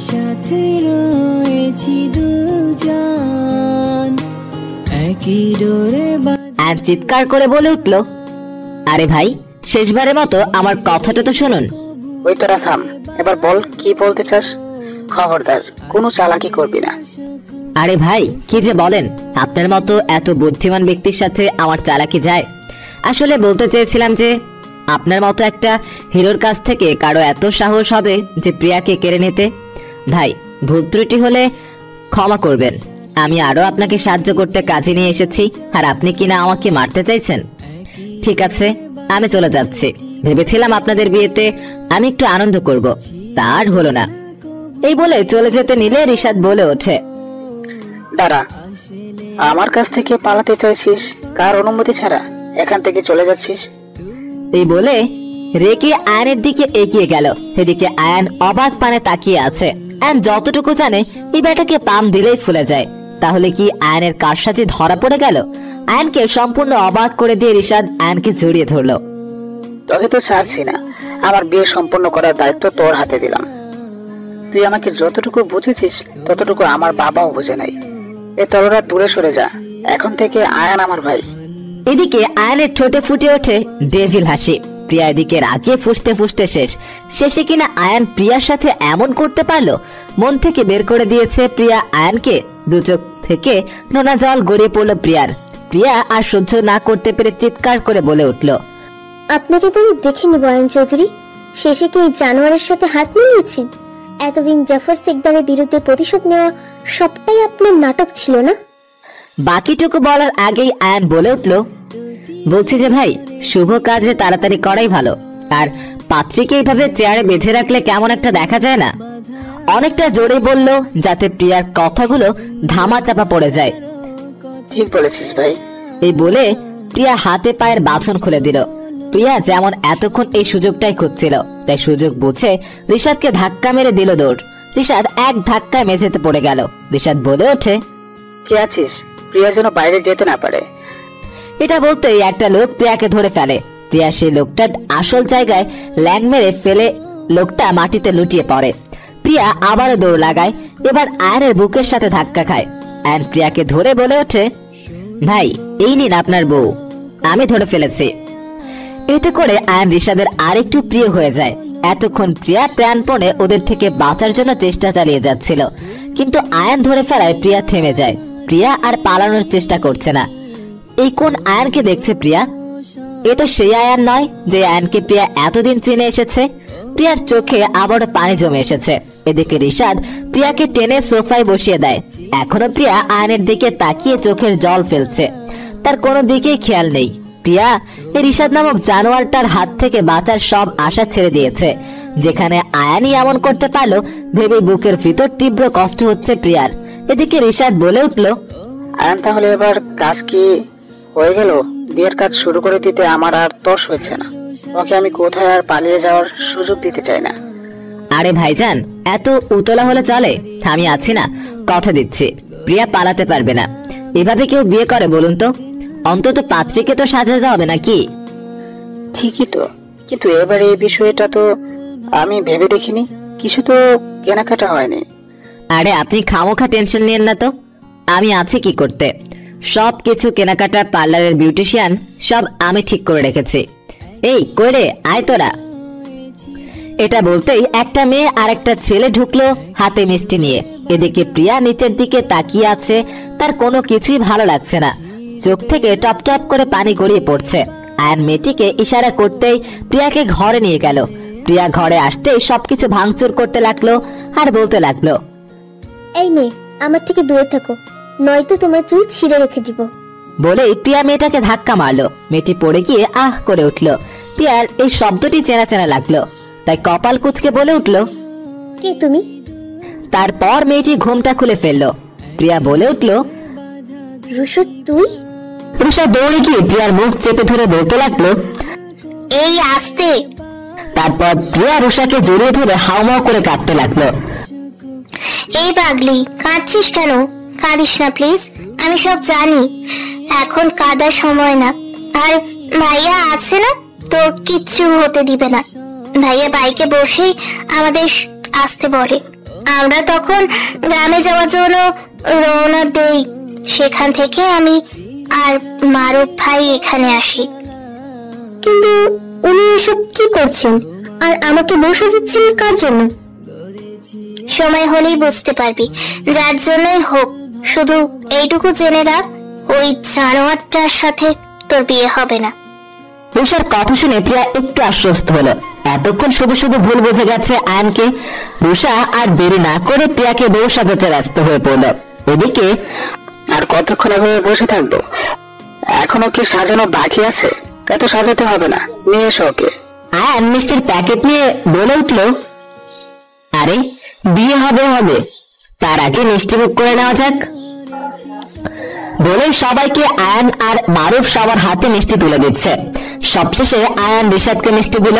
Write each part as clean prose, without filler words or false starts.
সাথে রয়েছি দুজন, একই ডোরে আর চিৎকার করে বলে উঠল, আরে ভাই, শেষবারের মতো আমার কথাটা তো শুনুন। ওই তোরা থাম, এবার বল কি বলতে চাস। খবরদার কোনো চালাকি করবি না। আরে ভাই, কি যে বলেন, আপনার মতো এত বুদ্ধিমান ব্যক্তির সাথে আমার চালাকি যায়? আসলে বলতে চেয়েছিলাম যে আপনার মতো একটা হিরোর কাছ থেকে কারো এত সাহস হবে যে প্রিয়াকে কেড়ে নিতে? ভাই, ভুল ত্রুটি হলে ক্ষমা করবেন। আমি আরো আপনাকে সাহায্য করতে কাজে নিয়ে এসেছি, আর আপনি কিনা আমাকে মারতে চাইছেন। ঠিক আছে, আমি চলে যাচ্ছি। ভেবেছিলাম আপনাদের বিয়েতে আমি একটু আনন্দ করব, তার হলো না। এই বলে চলে যেতে নিলে রিশাদ বলে ওঠে, দাঁড়া, আমার কাছ থেকে পালাতে চাইছিস কার অনুমতি ছাড়া? এখান থেকে চলে যাচ্ছিস? এই বলে রেগে আয়নের দিকে এগিয়ে গেল। এদিকে আয়ন অবাক পানে তাকিয়ে আছে। আয়ন যতটুকু জানে এই ব্যাটাকে পাম দিলেই ফুলে যায়। তাহলে কি আয়নের কারসাজি ধরা পড়ে গেল? আয়নকে সম্পূর্ণ অবাক করে দিয়ে রিশাদ আয়নকে জড়িয়ে ধরলো। তোকে তো ছাড়ছি না, আমার বিয়ে সম্পন্ন করার দায়িত্ব তোর হাতে দিলাম। তুই আমাকে যতটুকু বুঝেছিস ততটুকু আমার বাবাও বুঝে নাই। এ তোরা দূরে সরে যা, এখন থেকে আয়ন আমার ভাই। এদিকে আয়নের ঠোঁটে ফুটে ওঠে ডেভিল হাসি। প্রিয়া এদিকে রাগে ফুসতে ফুসতে শেষে কিনা আয়ন প্রিয়ার সাথে এমন করতে পারলো। মন থেকে বের করে দিয়েছে প্রিয়া আয়নকে। দু চোখ থেকে নোনা জল গড়িয়ে পড়লো প্রিয়ার। প্রিয়া আর সহ্য না করতে পেরে চিৎকার করে বলে উঠল, আপনাকে তো আমি দেখিনি বয়ান চৌধুরী, শেষে কি এই জানোয়ারের সাথে হাত মিলিয়েছেন? এতদিন জাফর সিকদারের বিরুদ্ধে প্রতিশোধ নেওয়া সবটাই আপনার নাটক ছিল না? বাকিটুকু বলার আগেই আয়ন বলে উঠল, বলছি যে ভাই, শুভ কাজে তাড়াতাড়ি করাই ভালো। আর পাত্রীকে এইভাবে চেয়ারে বেঁধে রাখলে কেমন একটা দেখা যায় না? অনেকটা জোরে বলল যাতে প্রিয়ার কথাগুলো ধামা চাপা পড়ে যায়। ঠিক বলেছিস ভাই। এই বলে প্রিয়া হাতে পায়ের বাঁধন খুলে দিল। প্রিয়া যেমন এতক্ষণ এই সুযোগটাই খুঁজছিল, তাই সুযোগ বুঝে রিশাদকে ধাক্কা মেরে দিল দৌড়। রিশাদ এক ধাক্কায় মেঝেতে পড়ে গেল। রিশাদ বলে ওঠে, কে আছিস? প্রিয়া যেন বাইরে যেতে না পারে। এটা বলতেই একটা লোক প্রিয়াকে ধরে ফেলে। প্রিয়া সেই লোকটার আসল জায়গায় ল্যাং মেরে ফেলে লোকটা মাটিতে লুটিয়ে পড়ে। প্রিয়া আবারও দৌড় লাগায়। এবার আয়নের বুকের সাথে ধাক্কা খায়। আয়ন প্রিয়াকে ধরে বলে ওঠে, ভাই, এই নিন আপনার বউ, আমি ধরে ফেলেছি। এতে করে আয়ন রিশাদের আরেকটু প্রিয় হয়ে যায়। এতক্ষণ প্রিয়া প্রাণপণে ওদের থেকে বাঁচার জন্য চেষ্টা চালিয়ে যাচ্ছিল, কিন্তু আয়ন ধরে ফেলায় প্রিয়া থেমে যায়। প্রিয়া আর পালানোর চেষ্টা করছে না। এই কোন আয়নকে দেখছে প্রিয়া? এ তো সেই আয়ন নয় যে আয়নকে প্রিয়া এতদিন চিনে এসেছে। প্রিয়ার চোখে আবারও পানি জমে এসেছে। এদিকে রিশাদ প্রিয়াকে টেনে সোফায় বসিয়ে দেয়। এখনো প্রিয়া আয়নের দিকে তাকিয়ে চোখের জল ফেলছে। তার কোনো দিকেই খেয়াল নেই। প্রিয়া এই রিশাদ নামক জানোয়ারটার হাত থেকে বাঁচার সব আশা ছেড়ে দিয়েছে। যেখানে আয়ানই এমন করতে পারলো ভেবে বুকের ভিতর তীব্র কষ্ট হচ্ছে প্রিয়ার। এদিকে রিশাদ বলে উঠল, আয়ন, তাহলে এবার কাজ কি হয়ে গেল? বিয়ের কাজ শুরু করে দিতে আমার আর তর্স হচ্ছে না। ওকে আমি কোথায় আর পালিয়ে যাওয়ার সুযোগ দিতে চাই না। আরে ভাইজান, এত উতলা হলে চলে? আমি আছি না, কথা দিচ্ছি প্রিয়া পালাতে পারবে না। এভাবে কেউ বিয়ে করে বলুন তো? অন্তত পাত্রীকে তো সাজাতে হবে নাকি? ঠিকই তো, কিন্তু এবারে এই বিষয়টা তো আমি ভেবে দেখিনি। কিছু তো কেনাকাটা হয়নি। আরে আপনি খামোখা টেনশন নিয়েন না তো, আমি আছি কি করতে। সব কিছু কেনাকাটা, পার্লারের বিউটিশিয়ান সব আমি ঠিক করে রেখেছি। এই কই রে, আয় তোরা। এটা বলতেই একটা মেয়ে আর একটা ছেলে ঢুকলো হাতে মিষ্টি নিয়ে। এদিকে প্রিয়া নিচের দিকে তাকিয়ে আছে। তার কোনো কিছুই ভালো লাগছে না। চোখ থেকে টপ টপ করে পানি গড়িয়ে পড়ছে। আয়ন মেয়েটিকে ইশারা করতেই প্রিয়াকে ঘরে নিয়ে গেল। প্রিয়া ঘরে আসতেই সবকিছু ভাঙচুর করতে লাগলো আর বলতে লাগলো, এই মেয়ে, আমার থেকে দূরে থাকো, নয়তো তোমার চুল ছিঁড়ে রেখে দিব। বলেই প্রিয়া মেয়েটাকে ধাক্কা মারলো। মেয়েটি পড়ে গিয়ে আহ করে উঠলো। প্রিয়ার এই শব্দটি চেনা চেনা লাগলো, তাই কপাল কুঁচকে বলে উঠলো, কে তুমি? তারপর মেয়েটি ঘুমটা খুলে ফেললো। প্রিয়া বলে উঠলো, রুশো তুই? রুষা দৌড়ে গিয়ে প্রিয়ার মুখ চেপে ধরে বলতে লাগলো, এই আস্তে। তারপর প্রিয়া রুষাকে জড়িয়ে ধরে হাউমাউ করে কাঁদতে লাগলো। এই পাগলি, কাঁদছিস কেন? কাঁদিস না প্লিজ, আমি সব জানি। এখন কাঁদার সময় না। আর ভাইয়া আছে না, তোর কিচ্ছু হতে দিবে না। ভাইয়া বাইকে বসেই আমাদের আসতে বলে। আমরা তখন গ্রামে যাওয়ার জন্য রওনা দেই। সেখান থেকে আমি আর মারুফ ভাই এখানে আসি। কিন্তু উনি এসব কি করছেন আর আমাকে বসে যাচ্ছেন কার জন্য? সময় হলেই বুঝতে পারবি, যার জন্যই হোক। শুধু এইটুকু জেনে রাখ, ওই জানোয়ারটার সাথে তোর বিয়ে হবে না। রুষার কথা শুনে প্রিয়া একটু আশ্বস্ত হলো। এতক্ষণ শুধু শুধু ভুল বুঝে গেছে আয়ানকে। রুষা আর দেরি না করে প্রিয়াকে বউ সাজাতে ব্যস্ত হয়ে পড়লো। এদিকে আর কতক্ষণ এভাবে বসে থাকবো? এখনো কি সাজানো বাকি আছে? এত সাজাতে হবে না, নিয়ে এসো ওকে। আয়ান মিষ্টির প্যাকেট নিয়ে বলে উঠলো, আরে বিয়ে হবে হবে, তার আগে মিষ্টি মুখ করে নেওয়া যাক। বলে সবাইকে আয়ান আর মারুফ সবার হাতে মিষ্টি তুলে দিচ্ছে। সবশেষে আয়ান রিশাদকে মিষ্টি দিল।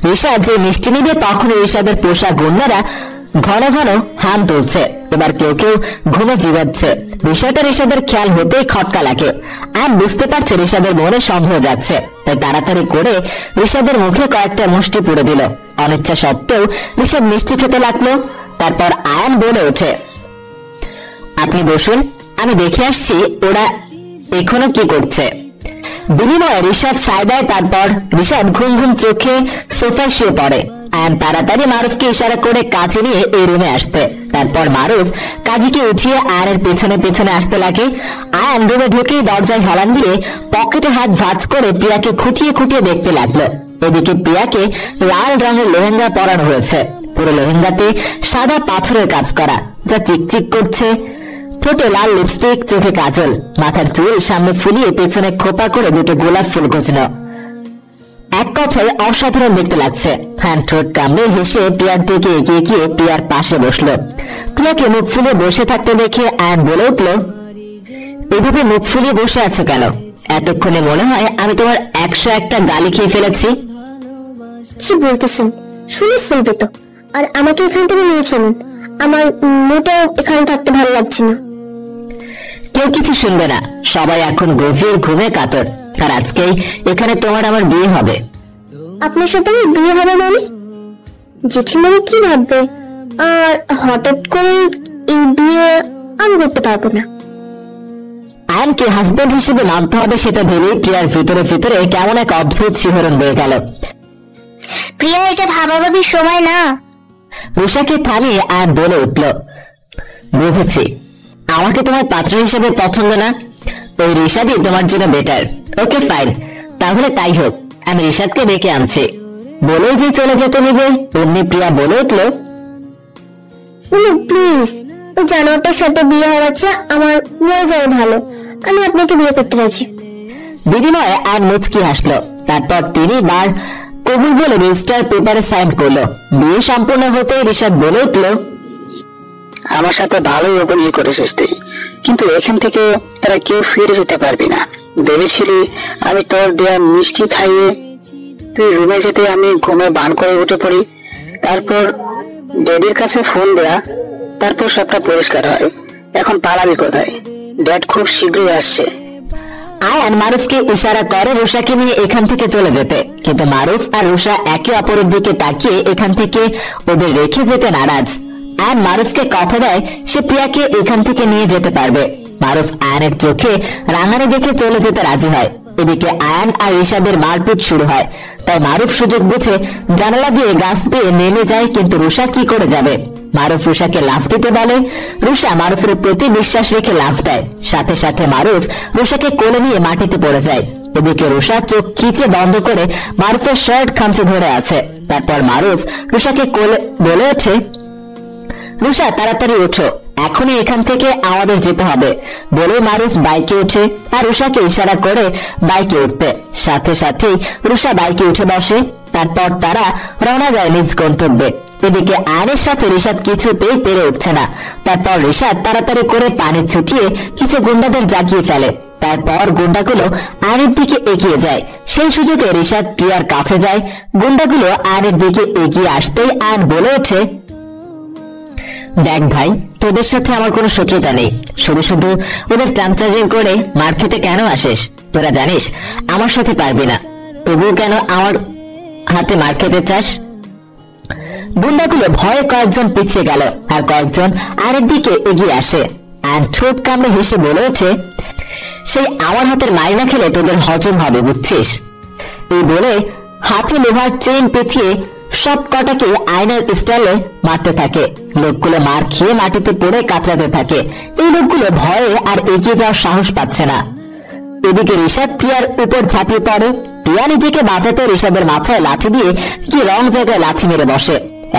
রিশাদ যে মিষ্টি নিবে তখন রিশাদের পোষা গুন্ডারা ঘন ঘন হাম তুলছে। এবার কেউ কেউ ঘুমে জিগাচ্ছে। বিষয়টা রিশাদের খেয়াল হতেই খটকা লাগে। আয়ান বুঝতে পারছে রিশাদের মনে সন্দেহ যাচ্ছে, তাই তাড়াতাড়ি করে রিশাদের মুখে কয়েকটা মুষ্টি পুড়ে দিল। অনিচ্ছা সত্ত্বেও রিশাদ মিষ্টি খেতে লাগলো। তারপর আয়ান বলে ওঠে, আপনি বসুন, আমি দেখে আসছি ওরা এখনো কি করছে। বিনিময়ে রিশাদ সায় দেয়। তারপর রিশাদ ঘুম ঘুম চোখে সোফায় শুয়ে পড়ে। আয়ান তাড়াতাড়ি মারুফকে ইশারা করে কাছে নিয়ে এই রুমে আসতে। তারপর মারুফ কাজীকে উঠিয়ে আয়ানের পেছনে পেছনে আসতে লাগে। আয়ান রুমে ঢুকেই দরজায় হেলান দিয়ে পকেটে হাত ভাঁজ করে প্রিয়াকে খুঁটিয়ে খুঁটিয়ে দেখতে লাগলো। এদিকে প্রিয়াকে লাল রঙের লেহেঙ্গা পরানো হয়েছে। পুরো লেহেঙ্গাতে সাদা পাথরের কাজ করা, যা চিকচিক করছে। ঠোঁটে লাল লিপস্টিক, চোখে কাজল, মাথার চুল সামনে ফুলিয়ে পেছনে খোপা করে দুটো গোলাপ ফুল গোছানো। এক কথায় অসাধারণ দেখতে লাগছে। হ্যান্ড ঠোঁট কামড়ে হেসে প্রিয়ার দিকে এগিয়ে গিয়ে প্রিয়ার পাশে বসলো। প্রিয়াকে মুখ ফুলিয়ে বসে থাকতে দেখে আয়ান বলে উঠলো, এভাবে মুখ ফুলিয়ে বসে আছো কেন? এতক্ষণে মনে হয় আমি তোমার 101টা গালি খেয়ে ফেলেছি। কি বলতেছেন? শুনে ফেলবে তো। আর আমাকে এখান থেকে নিয়ে চলুন, আমার মোটেও এখানে থাকতে ভালো লাগছে না। কেউ কিছু শুনবে না, সবাই এখন গভীর ঘুমে কাতর। আর আজকেই এখানে তোমার আমার বিয়ে হবে। আপনার সাথে আমার বিয়ে হবে মানে? জেঠিমানি কি ভাববে? আর হঠাৎ করে এই বিয়ে আমি করতে পারবো না। আয়ানকে হাজবেন্ড হিসেবে মানতে হবে সেটা ভেবেই প্রিয়ার ভিতরে ভিতরে কেমন এক অদ্ভুত শিহরণ বয়ে গেল। প্রিয়া, এটা ভাবাভাবির সময় না। রুষাকে থামিয়ে আয়ান বলে উঠল, বুঝেছি, আমাকে তোমার পাত্র হিসেবে পছন্দ না। ওই রিশাদই তোমার জন্য বেটার। ওকে ফাইন, তাহলে তাই হোক, আমি রিশাদকে ডেকে আনছি। বলেই যে চলে যেতে নিবে অমনি প্রিয়া বলে উঠল, প্লিজ, ওই জানোয়ারটার সাথে বিয়ে হওয়াচ্ছে আমার মরে যাওয়া ভালো। আমি আপনাকে বিয়ে করতে চাইছি। বিনিময়ে আয়ান মুচকি হাসলো। তারপর তিনি বার কবুল বলে রেজিস্টার পেপারে সাইন করলো। বিয়ে সম্পূর্ণ হতেই রিশাদ বলে উঠল, আমার সাথে ভালোই অভিনয় করেছিস তুই, কিন্তু এখান থেকে তারা কেউ ফিরে যেতে পারবি না। ভেবেছিলি আমি তোর দেয়া মিষ্টি খাইয়ে তুই রুমে যেতে আমি ঘুমে বান করে উঠে পড়ি, তারপর ড্যাডির কাছে ফোন দেয়া, তারপর সবটা পরিষ্কার হয়। এখন পালাবি কোথায়? ড্যাড খুব শীঘ্রই আসছে। আয়ান মারুফকে ইশারা করে রুষাকে নিয়ে এখান থেকে চলে যেতে, কিন্তু মারুফ আর রুষা একে অপরের দিকে তাকিয়ে এখান থেকে ওদের রেখে যেতে নারাজ। আয়ান মারুফকে কথা দেয় সে প্রিয়াকে এখান থেকে নিয়ে যেতে পারবে। মারুফ আয়ানের চোখে রাঙানি দেখে চলে যেতে রাজি হয়। এদিকে আয়ান আর রিশাদের মারপিট শুরু হয়, তাই মারুফ সুযোগ বুঝে জানালা দিয়ে গাছ পেয়ে নেমে যায়। কিন্তু রুষা কি করে যাবে? মারুফ রুষাকে লাফ দিতে বলে। রুষা মারুফের প্রতি বিশ্বাস রেখে লাফ দেয়। সাথে সাথে মারুফ রুষাকে কোলে নিয়ে মাটিতে পড়ে যায়। এদিকে রুষা চোখ খিচে বন্ধ করে মারুফের শার্ট খামচে ধরে আছে। তারপর মারুফ রুষাকে কোলে বলে ওঠে, রুষা তাড়াতাড়ি ওঠো, এখনই এখান থেকে আমাদের যেতে হবে। বলে মারুফ বাইকে ওঠে আর রুষাকে ইশারা করে বাইকে উঠতে। সাথে সাথেই রুষা বাইকে উঠে বসে। তারপর তারা রওনা যায় নিজ গন্তব্যে। এদিকে আয়নের সাথে রিশাদ কিছুতেই পেরে উঠছে না। তারপর রিশাদ তাড়াতাড়ি করে পানি ছুটিয়ে কিছু গুন্ডাদের জাগিয়ে ফেলে। তারপর গুন্ডাগুলো আয়নের দিকে এগিয়ে যায়। সেই সুযোগে রিশাদ প্রিয়ার কাছে যায়। গুন্ডাগুলো আয়নের দিকে এগিয়ে আসতেই আয়ন বলে ওঠে, দেখ ভাই, তোদের সাথে আমার কোনো শত্রুতা নেই, শুধু শুধু ওদের টানচার্জিং করে মার খেতে কেন আসিস? তোরা জানিস আমার সাথে পারবি না, তবুও কেন আমার হাতে মার খেতে চাস? গুন্ডাগুলো ভয়ে কয়েকজন পিছিয়ে গেল আর কয়েকজন আরেক দিকে এগিয়ে আসে। আয়ন ঠোঁট কামড়ে হেসে বলে ওঠে, সেই আমার হাতের মাইর না খেলে তোদের হজম হবে, বুঝছিস? এই বলে হাতে লোহার চেইন পেঁচিয়ে সব কটাকে আয়নার স্টাইলে মারতে থাকে। লোকগুলো মার খেয়ে মাটিতে পড়ে কাতরাতে থাকে। এই লোকগুলো ভয়ে আর এগিয়ে যাওয়ার সাহস পাচ্ছে না। এদিকে ঋষাদ প্রিয়ার উপর ঝাঁপিয়ে পড়ে। প্রিয়া নিজেকে বাঁচাতে ঋষাদের মাথায় লাঠি দিয়ে কি রং জায়গায় লাঠি মেরে বসে।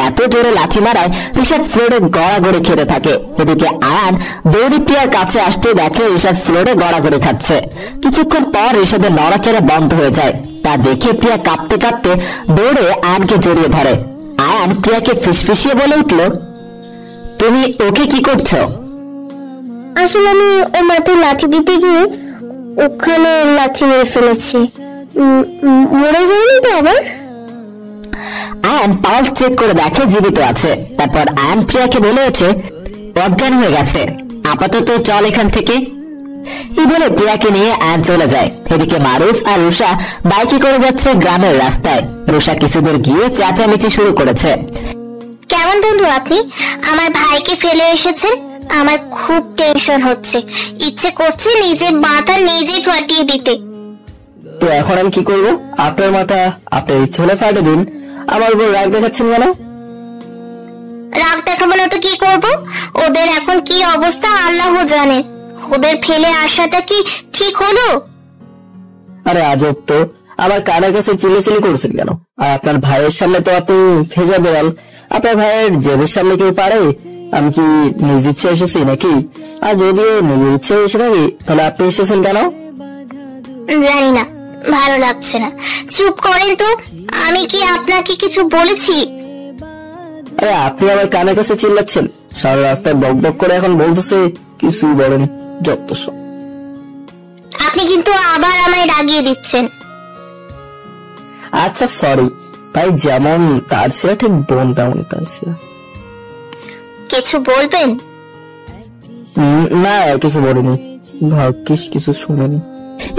এত জোরে লাঠি মারায় ঋষাদ ফ্লোরে গড়াগড়ি খেতে থাকে। এদিকে আয়ান দৌড়ি প্রিয়ার কাছে আসতে দেখে ঋষাদ ফ্লোরে গড়াগড়ি খাচ্ছে। কিছুক্ষণ পর ঋষাদের নড়াচড়া বন্ধ হয়ে যায়। তা দেখে প্রিয়া কাঁপতে কাঁপতে দৌড়ে আয়ানকে জড়িয়ে ধরে। আয়ান প্রিয়াকে ফিসফিসিয়ে বলে উঠল, তুমি ওকে কি করছো? আসলে আমি ও মাথায় লাঠি দিতে গিয়ে ওখানে লাঠি মেরে ফেলেছি। মরে যায়নি তো আবার? আয়ান পালস চেক করে দেখে জীবিত আছে। তারপর আয়ান প্রিয়াকে বলে ওঠে, অজ্ঞান হয়ে গেছে, আপাতত চল এখান থেকে। এই বলে প্রিয়াকে নিয়ে আয়ান চলে যায়। এদিকে মারুফ আর রুষা বাইকে করে যাচ্ছে গ্রামের রাস্তায়। রুষা কিছুদূর গিয়ে চেঁচামেচি শুরু করেছে। কেমন বন্ধু আপনি? আমার ভাইকে ফেলে এসেছেন। আমার খুব টেনশন হচ্ছে, ইচ্ছে করছে নিজের মাথা নিজেই ফাটিয়ে দিতে। তো এখন আমি কি করবো? আপনার মাথা আপনার ইচ্ছে হলে ফাটে দিন, আমার উপর রাগ দেখাচ্ছেন কেন? রাগ দেখাবো না তো কি করব? ওদের এখন কি অবস্থা আল্লাহ জানে। ওদের ফেলে আসাটা কি ঠিক হলো? আরে আজব তো, আমার কানের কাছে চিল্লাচিল্লি করছেন কেন? আর আপনার ভাইয়ের সামনে তো আপনি ভেজা বেড়াল। আপনার ভাইয়ের জেদের সামনে কেউ পারে? আমি কি নিজ ইচ্ছে এসেছি নাকি? আর যদিও নিজের ইচ্ছে এসে থাকি, তাহলে আপনি এসেছেন কেন? জানি না, ভালো লাগছে না। চুপ করেন তো, আমি কি আপনাকে কিছু বলেছি? আরে আপনি আমার কানের কাছে চিল্লাচ্ছেন, সারা রাস্তায় বক বক করে এখন বলতেছে কিছুই বলেন, যত সব। আপনি কিন্তু আবার আমায় রাগিয়ে দিচ্ছেন। আচ্ছা সরি ভাই, যেমন তার ছিল ঠিক বোন তেমন তার ছিল। কিছু বলবেন? না কিছু বলিনি, ভাগ্যিস কিছু শুনেনি।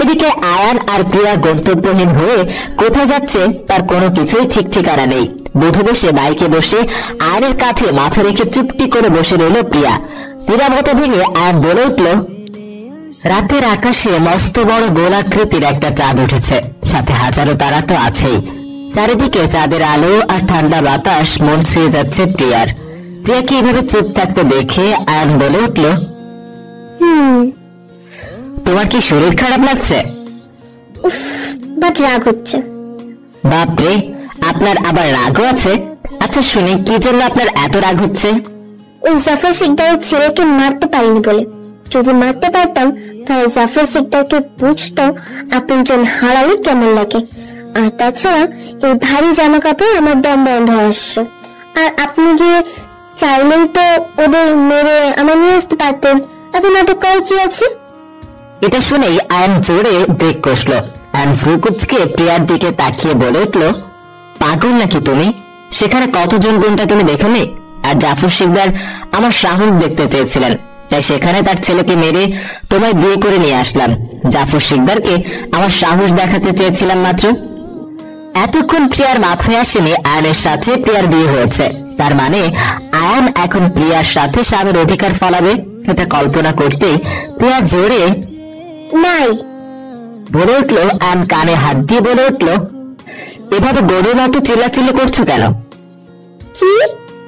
এদিকে আয়ান আর প্রিয়া গন্তব্যহীন হয়ে কোথায় যাচ্ছে তার কোনো কিছুই ঠিক ঠিকানা নেই। বধূ বসে বাইকে বসে আয়নের কাছে মাথা রেখে চুপটি করে বসে রইল প্রিয়া। নিরাপত্তা ভেঙে আয়ান বলে উঠল, রাতের আকাশে মস্ত বড় গোলাকৃতির একটা চাঁদ উঠেছে, সাথে হাজারো তারা তো আছেই। চারিদিকে চাঁদের আলো আর ঠান্ডা বাতাস মন ছুঁয়ে যাচ্ছে প্রিয়ার। প্রিয়াকে এইভাবে চুপ থাকতে দেখে আয়ান বলে উঠল, তোমার কি শরীর খারাপ লাগছে? বাট রাগ হচ্ছে। বাপরে, আপনার আবার রাগও আছে? আচ্ছা শুনি, কি জন্য আপনার এত রাগ হচ্ছে? ওই জাফর সিকদারের ছেলেকে মারতে পারিনি বলে। যদি মারতে পারতাম তাহলে জাফর সিকদারকে বুঝতো আপনজন হারালে কেমন লাগে। আর তাছাড়া এই ভারী জামা কাপড় আমার দম বন্ধ হয়ে আসছে। আর আপনি গিয়ে চাইলেই তো ওদের মেরে আমার নিয়ে আসতে পারতেন। এত নাটক করার কি আছে? এটা শুনেই আয়ান জোরে ব্রেক কষল। আয়ান ভ্রুকুচকে প্রিয়ার দিকে তাকিয়ে বলে উঠল, পাগল নাকি তুমি? সেখানে কতজন গুন্ডা তুমি দেখোনি? আর জাফর সিকদার আমার সাহস দেখতে চেয়েছিলেন, তাই সেখানে তার ছেলেকে মেরে তোমায় বিয়ে করে নিয়ে আসলাম। জাফর সিকদারকে আমার সাহস দেখাতে চেয়েছিলাম মাত্র। এতক্ষণ প্রিয়ার মাথায় আসেনি আয়ানের সাথে প্রিয়ার বিয়ে হয়েছে। তার মানে আয়ান এখন প্রিয়ার সাথে স্বামীর অধিকার ফলাবে। এটা কল্পনা করতেই প্রিয়া জোরে নাই বলে উঠলো। আয়ান কানে হাত দিয়ে বলে উঠলো, এভাবে গরুর মতো চিল্লাচিল্লি করছো কেন? কি?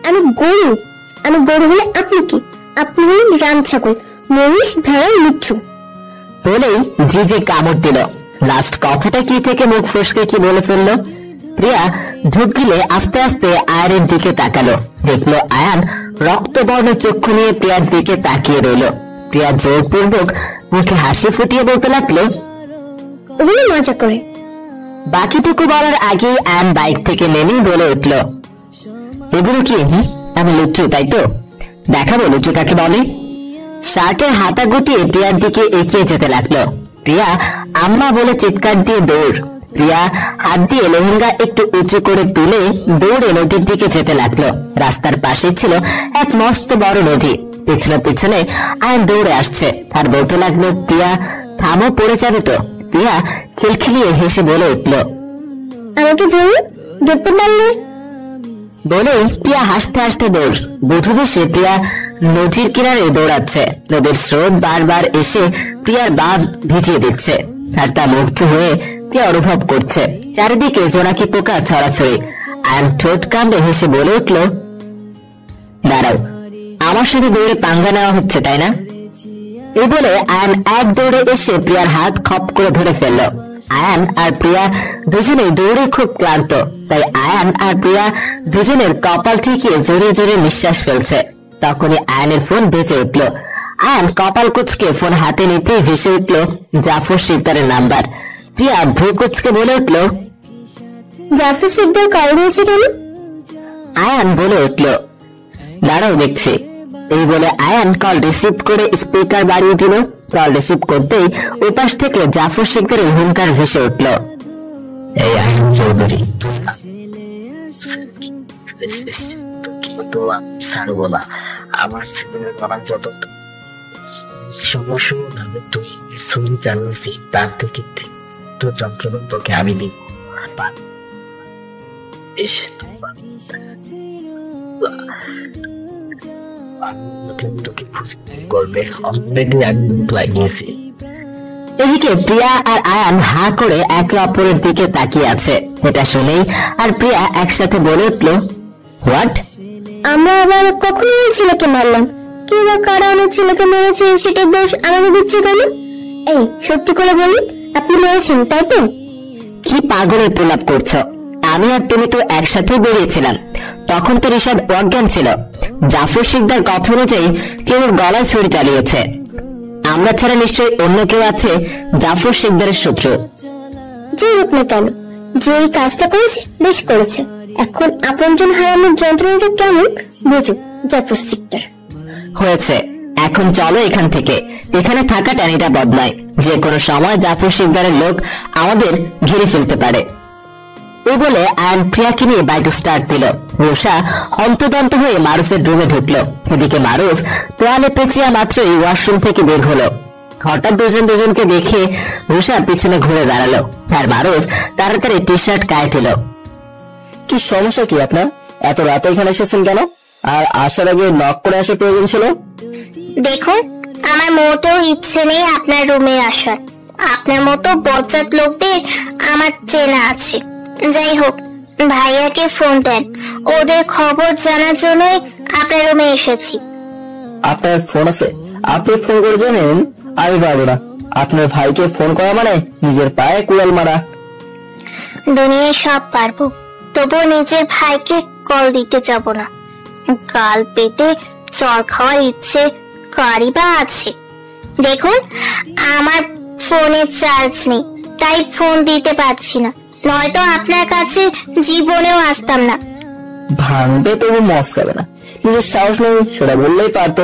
আমি গরু? আমি গরু হলে আপনি কি? আপনি হলেন রাম ছাগল, মহিষ, ভেড়া, মিচ্ছু। বলেই জিজে কামড় দিল। লাস্ট কথাটা কি থেকে মুখ ফসকে কি বলে ফেললো। প্রিয়া ঢুক গিলে আস্তে আস্তে আয়ানের দিকে তাকালো। দেখলো আয়ান রক্তবর্ণ চক্ষু নিয়ে প্রিয়ার দিকে তাকিয়ে রইল। প্রিয়া জোরপূর্বক মুখে হাসি ফুটিয়ে বলতে লাগলো, ওগুলো মজা করে। বাকিটুকু বলার আগেই আয়ান বাইক থেকে নেমে বলে উঠলো, এগুলো কি? আমি লুচ্চু তাই তো? দেখাবো লুচ্চু কাকে বলে। শার্টের হাতা গুটিয়ে প্রিয়ার দিকে এগিয়ে যেতে লাগলো। প্রিয়া আম্মা বলে চিৎকার দিয়ে দৌড়। প্রিয়া হাত দিয়ে লেহেঙ্গা একটু উঁচু করে তুলে দৌড়ে নদীর দিকে যেতে লাগলো। রাস্তার পাশে ছিল এক মস্ত বড় নদী। পিছনে পিছনে আয়ন দৌড়ে আসছে আর বলতে লাগলো, প্রিয়া থামো, পড়ে যাবে তো। প্রিয়া খিলখিলিয়ে হেসে বলে উঠলো, আমাকে ধরুন, ধরতে পারলে। বলে প্রিয়া হাসতে হাসতে দৌড়। বুধুবেশে প্রিয়া নদীর কিনারে দৌড়াচ্ছে। নদীর স্রোত বারবার এসে প্রিয়ার বাঁধ ভিজিয়ে দিচ্ছে, আর তা মুগ্ধ হয়ে প্রিয়া অনুভব করছে চারিদিকে জোনাকি পোকা ছড়াছড়ি। আয়ন ঠোঁট কামড়ে হেসে বলে উঠল, দাঁড়াও, আমার সাথে দৌড়ে পাঙ্গা নেওয়া হচ্ছে তাই না? এই বলে আয়ন এক দৌড়ে এসে প্রিয়ার হাত খপ করে ধরে ফেললো। আয়ান আর প্রিয়া দুজনেই দৌড়ে খুব ক্লান্ত, তাই আয়ান আর প্রিয়া দুজনের কপাল ঠেকিয়ে জোরে জোরে নিঃশ্বাস ফেলছে। তখনই আয়ানের ফোন বেজে উঠলো। আয়ান কপাল কুচকে ফোন হাতে নিতেই ভেসে উঠলো জাফর শিকদারের নাম্বার। প্রিয়া ভ্রু কুচকে বলে উঠলো, জাফর শিকদার কল দিয়েছে কেন? আয়ান বলে উঠলো, দাঁড়াও দেখছি। এই বলে আয়ান কল রিসিভ করে স্পিকার বাড়িয়ে দিল। কল রিসিভ করতেই ওই পাশ থেকে জাফর শিকদারের হুঙ্কার ভেসে উঠল, এই আয়ন চৌধুরী, ছাড়বো না। আমার ছেলের করা যত সমস্যা ভাবে তুই ছুরি চালিয়েছি, তার থেকে তো যন্ত্রণা তোকে আমি দিব। তোকে খুশি করবে অলরেডি আমি মুখ লাগিয়েছি। এদিকে প্রিয়া আর আয়ান হা করে একে অপরের দিকে তাকিয়ে আছে। এটা শুনেই আর প্রিয়া একসাথে বলে উঠল, হোয়াট? আমরা আবার কখন ওই ছেলেকে মারলাম? কেউ বা কারা অনেক ছেলেকে মেরেছে সেটা দোষ আমাকে দিচ্ছে কেন? এই সত্যি করে বলুন, আপনি মেরেছেন তাই তো? কি পাগলের প্রলাপ করছো? আমি আর তুমি তো একসাথে বেরিয়েছিলাম, তখন তো রিশাদ অজ্ঞান ছিল। জাফর শিকদার কথা অনুযায়ী কেউ গলায় ছুরি চালিয়েছে। আমরা ছাড়া নিশ্চয়ই অন্য কেউ আছে জাফর শিকদারের শত্রু। যে হোক না কেন, যে এই কাজটা করেছে বেশ করেছে। এখন আপনজন হারানোর যন্ত্রণাটা কেমন বুঝুক জাফর শিকদার। হয়েছে, এখন চলো এখান থেকে। এখানে থাকা টানিটা বদলায়, যে কোনো সময় জাফর শিকদারের লোক আমাদের ঘিরে ফেলতে পারে। এই বলে আয়ন প্রিয়াকে নিয়ে বাইক স্টার্ট দিল। রোষা হন্তদন্ত হয়ে মারুফের রুমে ঢুকলো। এদিকে মারুফ তোয়ালে পেঁচিয়া মাত্রই ওয়াশরুম থেকে বের হলো। হঠাৎ দুজনকে দেখে রোষা পিছনে ঘুরে দাঁড়ালো, আর মারুফ তাড়াতাড়ি টি শার্ট গায়ে দিল। কি সমস্যা কি আপনার? এত রাতে এখানে এসেছেন কেন? আর আসার আগে নক করে আসার প্রয়োজন ছিল। দেখুন, আমার মোটেও ইচ্ছে নেই আপনার রুমে আসার। আপনার মতো বজ্জাত লোকদের আমার চেনা আছে। যাই হোক, ভাইয়াকে ফোন দেন, ওদের খবর জানার জন্যই আপনার রুমে এসেছি। আপনার ফোন আছে? আপনি ফোন করে জানেন? আমি পারবো না। আপনার ভাইকে ফোন করা মানে নিজের পায়ে কুড়াল মারা। দুনিয়ায় সব পারবো, তবুও নিজের ভাইকে কল দিতে যাব না। গাল পেতে চর খাওয়ার ইচ্ছে কারই বা আছে? দেখুন, আমার ফোনে চার্জ নেই, তাই ফোন দিতে পারছি না, নয়তো আপনার কাছে জীবনেও আসতাম না। ভাঙবে তবু মস্কাবে না, নিজের সাহস নেই সেটা বললেই পারতো।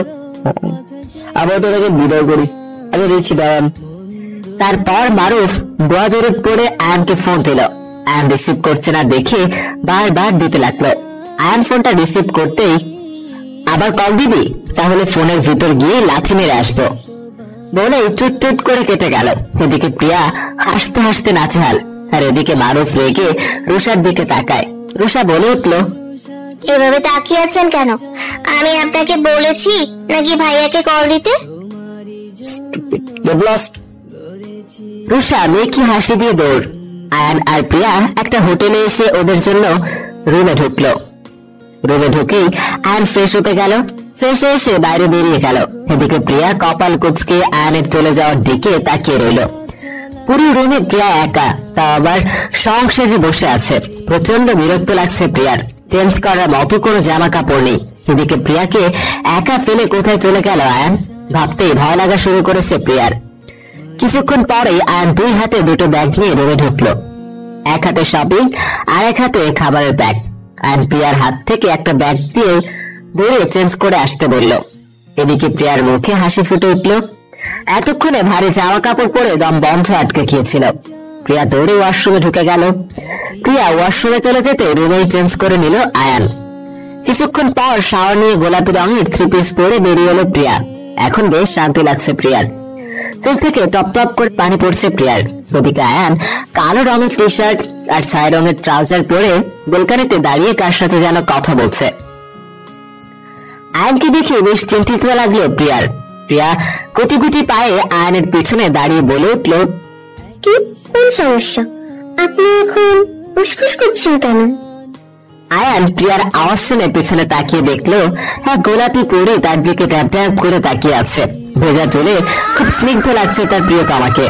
আবার তো তাকে বিদায় করি। আরে দিচ্ছি, দাঁড়ান। তারপর মারুফ দোয়াজরে পড়ে আয়ানকে ফোন দিল। আয়ান রিসিভ করছে না দেখে বারবার দিতে লাগলো। আয়ান ফোনটা রিসিভ করতেই, আবার কল দিবি? তাহলে ফোনের ভিতর গিয়ে লাথি মেরে আসবো বলে চুট চুট করে কেটে গেল। এদিকে প্রিয়া হাসতে হাসতে নাচেহাল, আর এদিকে মারুফ রেগে রুষার দিকে তাকায়। রুষা বলে উঠলো, এভাবে তাকিয়ে আছেন কেন? আমি আপনাকে বলেছি নাকি ভাইয়াকে কল দিতে? রুষা মেকি হাসি দিয়ে দৌড়। আয়ান আর প্রিয়া একটা হোটেলে এসে ওদের জন্য রুমে ঢুকলো। রুমে ঢুকেই আয়ান ফ্রেশ হতে গেল। ফ্রেশ এসে বাইরে বেরিয়ে গেল। এদিকে প্রিয়া কপাল কুচকে আয়ানের চলে যাওয়ার দিকে তাকিয়ে রইল। পুরো রুমে প্রিয়া একা, তা আবার সংসেজে বসে আছে। প্রচন্ড বিরক্ত লাগছে প্রিয়ার। চেঞ্জ করার মতো কোনো জামা কাপড় নেই। এদিকে প্রিয়াকে একা ফেলে কোথায় চলে গেল আয়ান ভাবতেই ভয় লাগা শুরু করেছে প্রিয়ার। কিছুক্ষণ পরেই আয়ান দুই হাতে দুটো ব্যাগ নিয়ে রুমে ঢুকলো। এক হাতে শপিং আর এক হাতে খাবারের ব্যাগ। আয়ান প্রিয়ার হাত থেকে একটা ব্যাগ দিয়ে দৌড়ে চেঞ্জ করে আসতে বলল। এদিকে প্রিয়ার মুখে হাসি ফুটে উঠল। এতক্ষণে ভারী জামা কাপড় পরে দম বন্ধ আটকে গিয়েছিল। প্রিয়া দৌড়ে ওয়াশরুমে ঢুকে গেল। প্রিয়া ওয়াশরুমে চলে যেতে রুমেই চেঞ্জ করে নিল আয়ান। কিছুক্ষণ পর শাওয়ার নিয়ে গোলাপি রঙের থ্রি পিস পরে বেরিয়ে এলো প্রিয়া। এখন বেশ শান্তি লাগছে প্রিয়ার। চোখ থেকে টপ টপ করে পানি পড়ছে প্রিয়ার। ওদিকে আয়ান কালো রঙের টি শার্ট আর ছাই রঙের ট্রাউজার পরে বেলকানিতে দাঁড়িয়ে কার সাথে যেন কথা বলছে। আয়নকে দেখে বেশ চিন্তিত লাগলো প্রিয়ার। প্রিয়া কোটি কোটি পায়ে আয়নের পিছনে দাঁড়িয়ে বলে উঠল, কি কোন সমস্যা? আপনি এখন উসখুস করছেন কেন? আয়ান প্রিয়ার আওয়াজ শুনে পিছনে তাকিয়ে দেখলো এক গোলাপি পরি তার দিকে ট্যাপ ট্যাপ করে তাকিয়ে আছে। ভেজা চুলে খুব স্নিগ্ধ লাগছে তার প্রিয়তমাকে।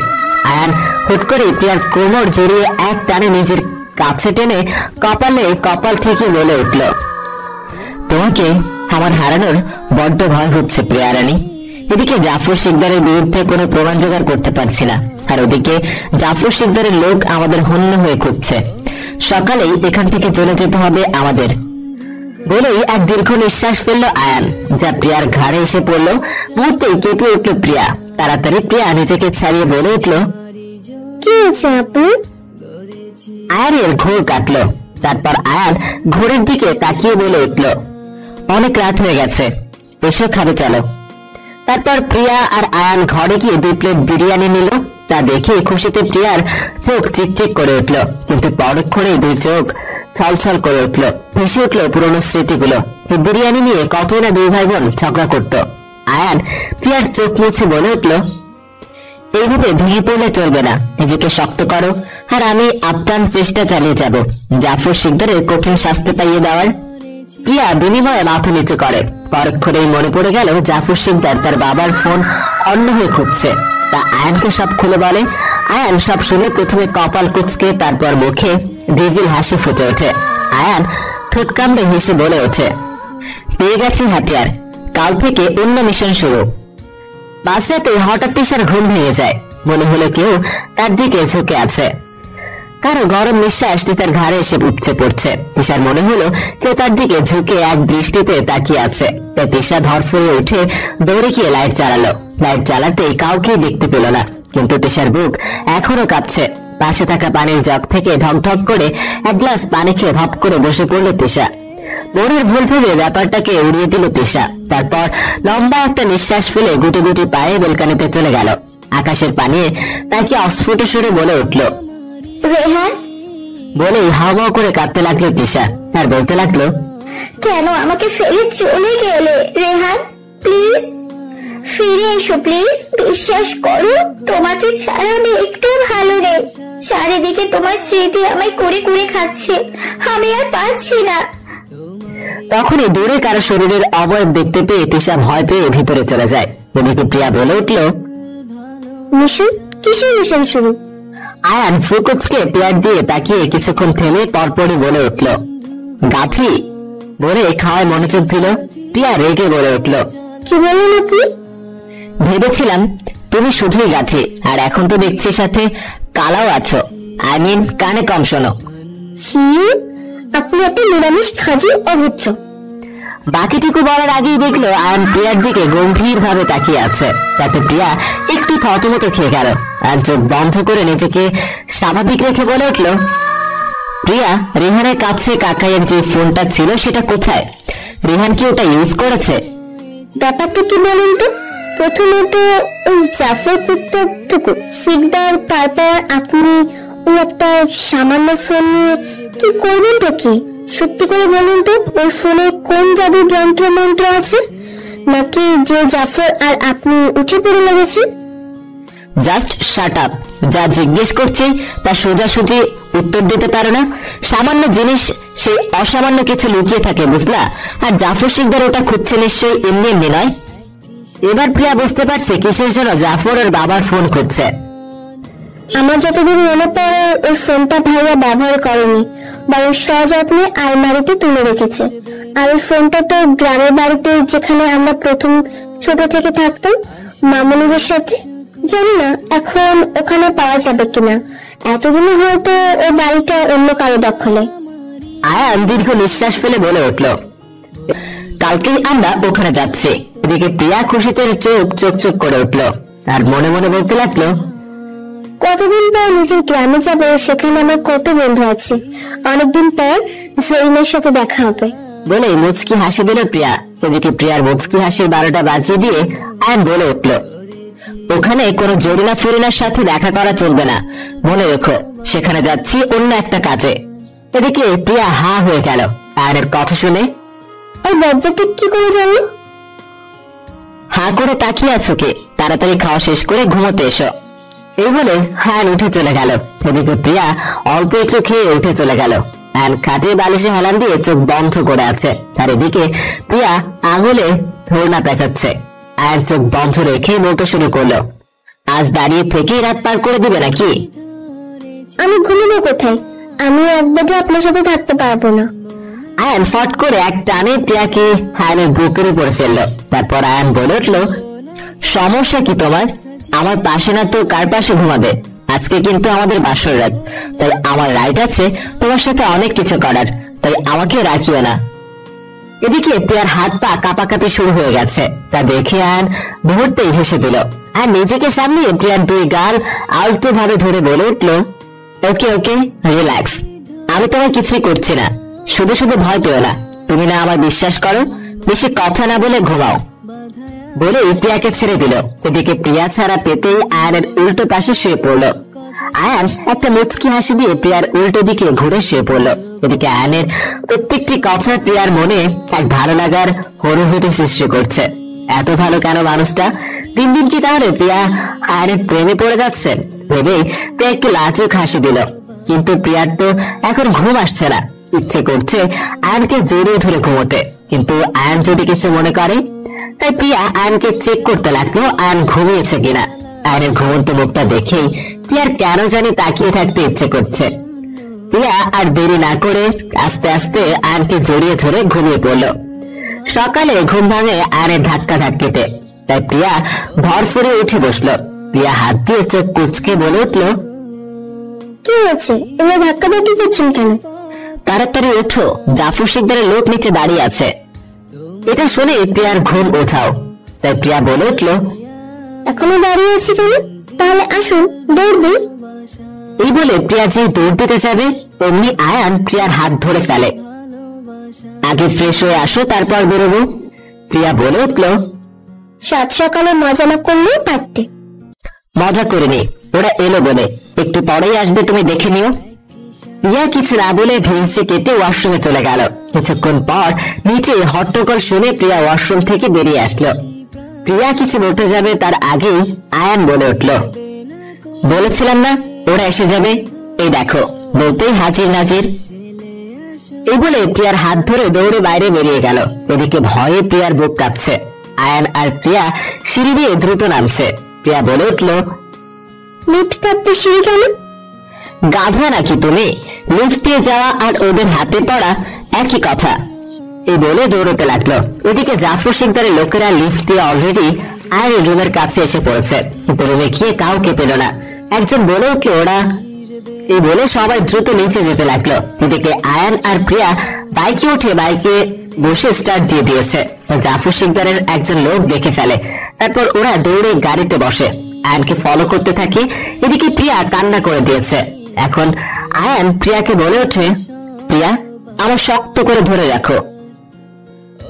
আয়ান হুট করে প্রিয়ার কোমর জড়িয়ে এক টানে নিজের কাছে টেনে কপালে কপাল ঠেকিয়ে বলে উঠল, তোমাকে আমার হারানোর বড্ড ভয় হচ্ছে প্রিয়া রানী। এদিকে জাফর শিকদারের বিরুদ্ধে কোনো প্রমাণ জোগাড় করতে পারছি না, আর ওদিকে জাফর শিকদারের লোক আমাদের হন্য হয়ে খুঁজছে। সকালেই এখান থেকে চলে যেতে হবে আমাদের। বলেই এক দীর্ঘ নিঃশ্বাস ফেললো আয়ান, যা প্রিয়ার ঘাড়ে এসে পড়লো। মুহূর্তেই কেঁপে উঠলো প্রিয়া। তাড়াতাড়ি প্রিয়া নিজেকে ছাড়িয়ে বলে উঠলো, কি হয়েছে আপু? আয়ানের ঘোর কাটলো। তারপর আয়ান ঘোরের দিকে তাকিয়ে বলে উঠলো, অনেক রাত হয়ে গেছে, এসো খাবে চলো। তারপর প্রিয়া আর আয়ান ঘরে গিয়ে 2 প্লেট বিরিয়ানি নিল। তা দেখে খুশিতে প্রিয়ার চোখ চিকচিক করে উঠলো, কিন্তু পরক্ষণেই 2 চোখ ছলছল করে উঠলো। ভেসে উঠলো পুরনো স্মৃতিগুলো। এই বিরিয়ানি নিয়ে কতই না 2 ভাই বোন ঝগড়া করত। আয়ান প্রিয়ার চোখ মুছে বলে উঠলো, এইভাবে ভেঙে পড়লে চলবে না, নিজেকে শক্ত করো, আর আমি আপ্রাণ চেষ্টা চালিয়ে যাব জাফর শিকদারের কঠিন শাস্তি পাইয়ে দেওয়ার। প্রিয়া বিনিময়ে মাথা নিচু করে। পরক্ষণেই মনে পড়ে গেল জাফর শিকদার তার বাবার ফোন অন্য হয়ে খুঁজছে। তা আয়ানকে সব খুলে বলে। আয়ান সব শুনে প্রথমে কপাল কুঁচকে, তারপর মুখে ডেভিল হাসি ফুটে ওঠে। আয়ান ঠোঁট কামড়ে হেসে বলে ওঠে, পেয়ে গেছি হাতিয়ার, কাল থেকে অন্য মিশন শুরু। মাঝরাতে হঠাৎ তিশার ঘুম ভেঙে যায়। মনে হলো কেউ তার দিকে ঝুঁকে আছে, কারো গরম নিঃশ্বাস তার ঘাড়ে এসে উপচে পড়ছে। তিশার মনে হলো কেউ তার দিকে ঝুঁকে এক দৃষ্টিতে তাকিয়ে আছে। তাই তিশা ধরফড়িয়ে উঠে দৌড়ে গিয়ে লাইট জ্বালালো। লাইট জ্বালাতেই কাউকে দেখতে পেল না, কিন্তু তিশার বুক এখনো কাঁপছে। পাশে থাকা পানির জগ থেকে ঢক ঢক করে 1 গ্লাস পানি খেয়ে ধপ করে বসে পড়লো তিশা। মনের ভুল ভেবে ব্যাপারটাকে উড়িয়ে দিল তিশা। তারপর লম্বা একটা নিঃশ্বাস ফেলে গুটি গুটি পায়ে বেলকানিতে চলে গেল। আকাশের পানি তাকে অস্ফুট সুরে বলে উঠল, রেহান। বলেই হাওয়া করে কাঁদতে লাগলো তিশা, আর বলতে লাগলো, কেন আমাকে ফেলে চলে গেলে রেহান? প্লিজ ফিরে এসো, প্লিজ। বিশ্বাস করো, তোমাকে ছাড়া আমি একটু ভালো নেই। চারিদিকে তোমার স্মৃতি আমায় কুড়ে কুড়ে খাচ্ছে, আমি আর পারছি না। তখনই দূরে কারো শরীরের অবয়ব দেখতে পেয়ে তিশা ভয় পেয়ে ভিতরে চলে যায়। ওদিকে প্রিয়া বলে উঠল, মিশন? কিসের মিশন শুরু? আয়ান ফুকুচকে পেয়ার দিয়ে তাকিয়ে কিছুক্ষণ থেমে পরপরই বলে উঠল, গাথি। বলে খাওয়ায় মনোযোগ দিল। প্রিয়া রেগে বলে উঠল, কি বললেন আপনি? ভেবেছিলাম তুমি শুধুই গাথি, আর এখন তো দেখছি সাথে কালাও আছো। আই মিন কানে কম শোনো। হি, আপনি একটা নিরামিষ খাজি অভদ্র। বাকিটুকু বলার আগেই দেখলো আয়ান প্রিয়ার দিকে গম্ভীর ভাবে তাকিয়ে আছে। তাতে প্রিয়া একটু থতমত খেয়ে গেল, আর চোখ বন্ধ করে নিজেকে স্বাভাবিক রেখে বলে উঠল, প্রিয়া, রেহানের কাছে কাকাইয়ের যে ফোনটা ছিল সেটা কোথায়? রেহান কি ওটা ইউজ করেছে? ব্যাপারটা কি বলুন তো? প্রথমত ওই জাফর পুত্রটুকু শিকদার, তারপর আপনি ওই একটা সামান্য ফোন নিয়ে কি করবেন তো? কি সত্যি করে বলুন তো, ওই ফোনে কোন জাদুর যন্ত্র মন্ত্র আছে? নাকি যে জাফর আর আপনি উঠে পড়ে লেগেছে? Just shut up. যা জিজ্ঞেস করছে তা সোজাসুজি উত্তর দিতে পারো না। সামান্য জিনিস সেই অসামান্য কিছু লুকিয়ে থাকে, বুঝলা? আর জাফর শিকদার ওটা খুঁজছে নিশ্চয়ই এমনি এমনি নয়। এবার প্রিয়া বুঝতে পারছে কিসের জন্য জাফর ওর বাবার ফোন খুঁজছে। আমার যতদূর মনে পড়ে, ওই ফোনটা ভাইয়া ব্যবহার করেনি, বরং সযত্নে আলমারিতে তুলে রেখেছে। আর ওই ফোনটা তো গ্রামের বাড়িতে, যেখানে আমরা প্রথম ছোট থেকে থাকতাম মামুনিদের সাথে। জানি না এখন ওখানে পাওয়া যাবে কিনা। এতদিনে হয়তো ওই বাড়িটা অন্য কারো দখলে। আয়ান দীর্ঘ নিঃশ্বাস ফেলে বলে উঠল, কালকেই আমরা ওখানে যাচ্ছি। এদিকে প্রিয়া খুশিতে চোখ চোখ চোখ করে উঠল, আর মনে মনে বলতে লাগলো, কতদিন পর নিজের গ্রামে যাবো, সেখানে আমার কত বন্ধু আছে। অনেকদিন পর জরিনের সাথে দেখা হবে। বলে মুচকি হাসি দিল প্রিয়া। এদিকে প্রিয়ার মুচকি হাসির 12টা বাজিয়ে দিয়ে আয়ান বলে উঠল, ওখানে কোনো জরিনা ফরিনার সাথে দেখা করা চলবে না, মনে রেখো। সেখানে যাচ্ছি অন্য একটা কাজে। এদিকে প্রিয়া হা হয়ে গেল আয়নের কথা শুনে। এই বজ্জাটা কি করে জানলো? হা করে তাকিয়ে আছো কি? তাড়াতাড়ি খাওয়া শেষ করে ঘুমোতে এসো। এই বলে আয়ন উঠে চলে গেল। এদিকে প্রিয়া অল্প একটু খেয়ে উঠে চলে গেল। আয়ন খাটে বালিশে হেলান দিয়ে চোখ বন্ধ করে আছে, আর এদিকে প্রিয়া আঙুলে ধরনা পেঁচাচ্ছে। আয়ন চোখ বন্ধ রেখে বলতে শুরু করলো, আজ দাঁড়িয়ে থেকেই রাত পার করে দিবে নাকি? আমি ঘুমাবো কোথায়? আমি একবার আপনার সাথে থাকতে পারবো না। আয়ন ফট করে এক টানে প্রিয়াকে আয়নের বুকের উপরে ফেললো। তারপর আয়ন বলে উঠলো, সমস্যা কি তোমার? আমার পাশে না তো কার পাশে ঘুমাবে? আজকে কিন্তু আমাদের বাসর রাত, তাই আমার রাইট আছে তোমার সাথে অনেক কিছু করার, তাই আমাকে রাখিও না। এদিকে প্রিয়ার হাত পা কাঁপাকাঁপি শুরু হয়ে গেছে। তা দেখে আয়ন মুহূর্তেই হেসে দিল, আর নিজেকে সামলিয়ে প্রিয়ার দুই গাল আলতো ভাবে ধরে বলে উঠলো, ওকে ওকে, রিল্যাক্স, আমি তোমার কিছুই করছি না, শুধু শুধু ভয় পেও না। তুমি না আমার বিশ্বাস করো, বেশি কথা না বলে ঘুমাও। বলে প্রিয়াকে ছেড়ে দিল। এদিকে প্রিয়া ছাড়া পেতেই আয়নের উল্টো পাশে শুয়ে পড়লো। আয়ান একটা মুচকি হাসি দিয়ে প্রিয়ার উল্টো দিকে ঘুরে শুয়ে পড়লো। এদিকে আয়নের প্রত্যেকটি কথা প্রিয়ার মনে এক ভালো লাগার অনুভূতি সৃষ্টি করছে। এত ভালো কেন মানুষটা? দিন দিন কি তাহলে প্রিয়া আয়নের প্রেমে পড়ে যাচ্ছেন? ভেবেই প্রিয়া একটু লাজুক হাসি দিল। কিন্তু প্রিয়ার তো এখন ঘুম আসছে না, ইচ্ছে করছে আয়নকে জড়িয়ে ধরে ঘুমোতে। কিন্তু আয়ন যদি কিছু মনে করে, তাই প্রিয়া আয়নকে চেক করতে লাগলো আয়ন ঘুমিয়েছে কিনা। আয়নের ঘুমন্ত মুখটা দেখেই প্রিয়ার কেন জানি তাকিয়ে থাকতে ইচ্ছে করছে। প্রিয়া আর দেরি না করে আস্তে আস্তে আয়নকে জড়িয়ে ধরে ঘুমিয়ে পড়লো। সকালে ঘুম ভাঙে আয়নের ধাক্কা ধাক্কিতে, তাই প্রিয়া ভর ফুরে উঠে বসলো। প্রিয়া হাত দিয়ে চোখ কুচকে বলে উঠলো, কি হয়েছে? এবার ধাক্কা ধাক্কি করছেন কেন? তাড়াতাড়ি ওঠো, জাফর শিকদারের লোক নিচে দাঁড়িয়ে আছে। এটা শুনে প্রিয়ার ঘুম ওঠাও, তাই প্রিয়া বলে উঠলো, এখনো দাঁড়িয়ে আছি কেন? তাহলে আসুন, দৌড় দিই। এই বলে প্রিয়া যে দৌড় দিতে যাবে, অমনি আয়ান প্রিয়ার হাত ধরে ফেলে। আগে ফ্রেশ হয়ে আসো, তারপর বেরোবো। প্রিয়া বলে উঠলো, সাত সকালে মজা না করলেও পারতে। মজা করিনি, ওরা এলো বলে, একটু পরেই আসবে, তুমি দেখে নিও। প্রিয়া কিছু না বলে ভেন্সি কেটে ওয়াশরুমে চলে গেল। কিছুক্ষণ পর নিচে হট্টগোল শুনে প্রিয়া ওয়াশরুম থেকে বেরিয়ে আসলো। প্রিয়া কিছু বলতে যাবে তার আগেই আয়ান বলে উঠলো, বলেছিলাম না ওরা এসে যাবে, এই দেখো। বলতেই হাজির নাজির। এই বলে প্রিয়ার হাত ধরে দৌড়ে বাইরে বেরিয়ে গেল। এদিকে ভয়ে প্রিয়ার বুক কাঁপছে। আয়ান আর প্রিয়া সিঁড়ি দিয়ে দ্রুত নামছে। প্রিয়া বলে উঠলো, লিফট থাকতে সিঁড়ি কেন? গাধা নাকি তুমি? লিফট দিয়ে যাওয়া আর ওদের হাতে পড়া একই কথা। এই বলে দৌড়তে লাগলো। এদিকে জাফর শিকদারের লোকেরা লিফট দিয়ে অলরেডি আয়নের রুমের কাছে এসে পড়েছে, কিন্তু রুমে গিয়ে কাউকে পেল না। একজন বলে উঠলো, ওরা। এই বলে সবাই দ্রুত নিচে যেতে লাগলো। এদিকে আয়ান আর প্রিয়া বাইকে উঠে বাইকে বসে স্টার্ট দিয়ে দিয়েছে। জাফর শিকদারের একজন লোক দেখে ফেলে। তারপর ওরা দৌড়ে গাড়িতে বসে আয়ানকে ফলো করতে থাকে। এদিকে প্রিয়া কান্না করে দিয়েছে। এখন আয়ান প্রিয়াকে বলে ওঠে, প্রিয়া আমার শক্ত করে ধরে রাখো।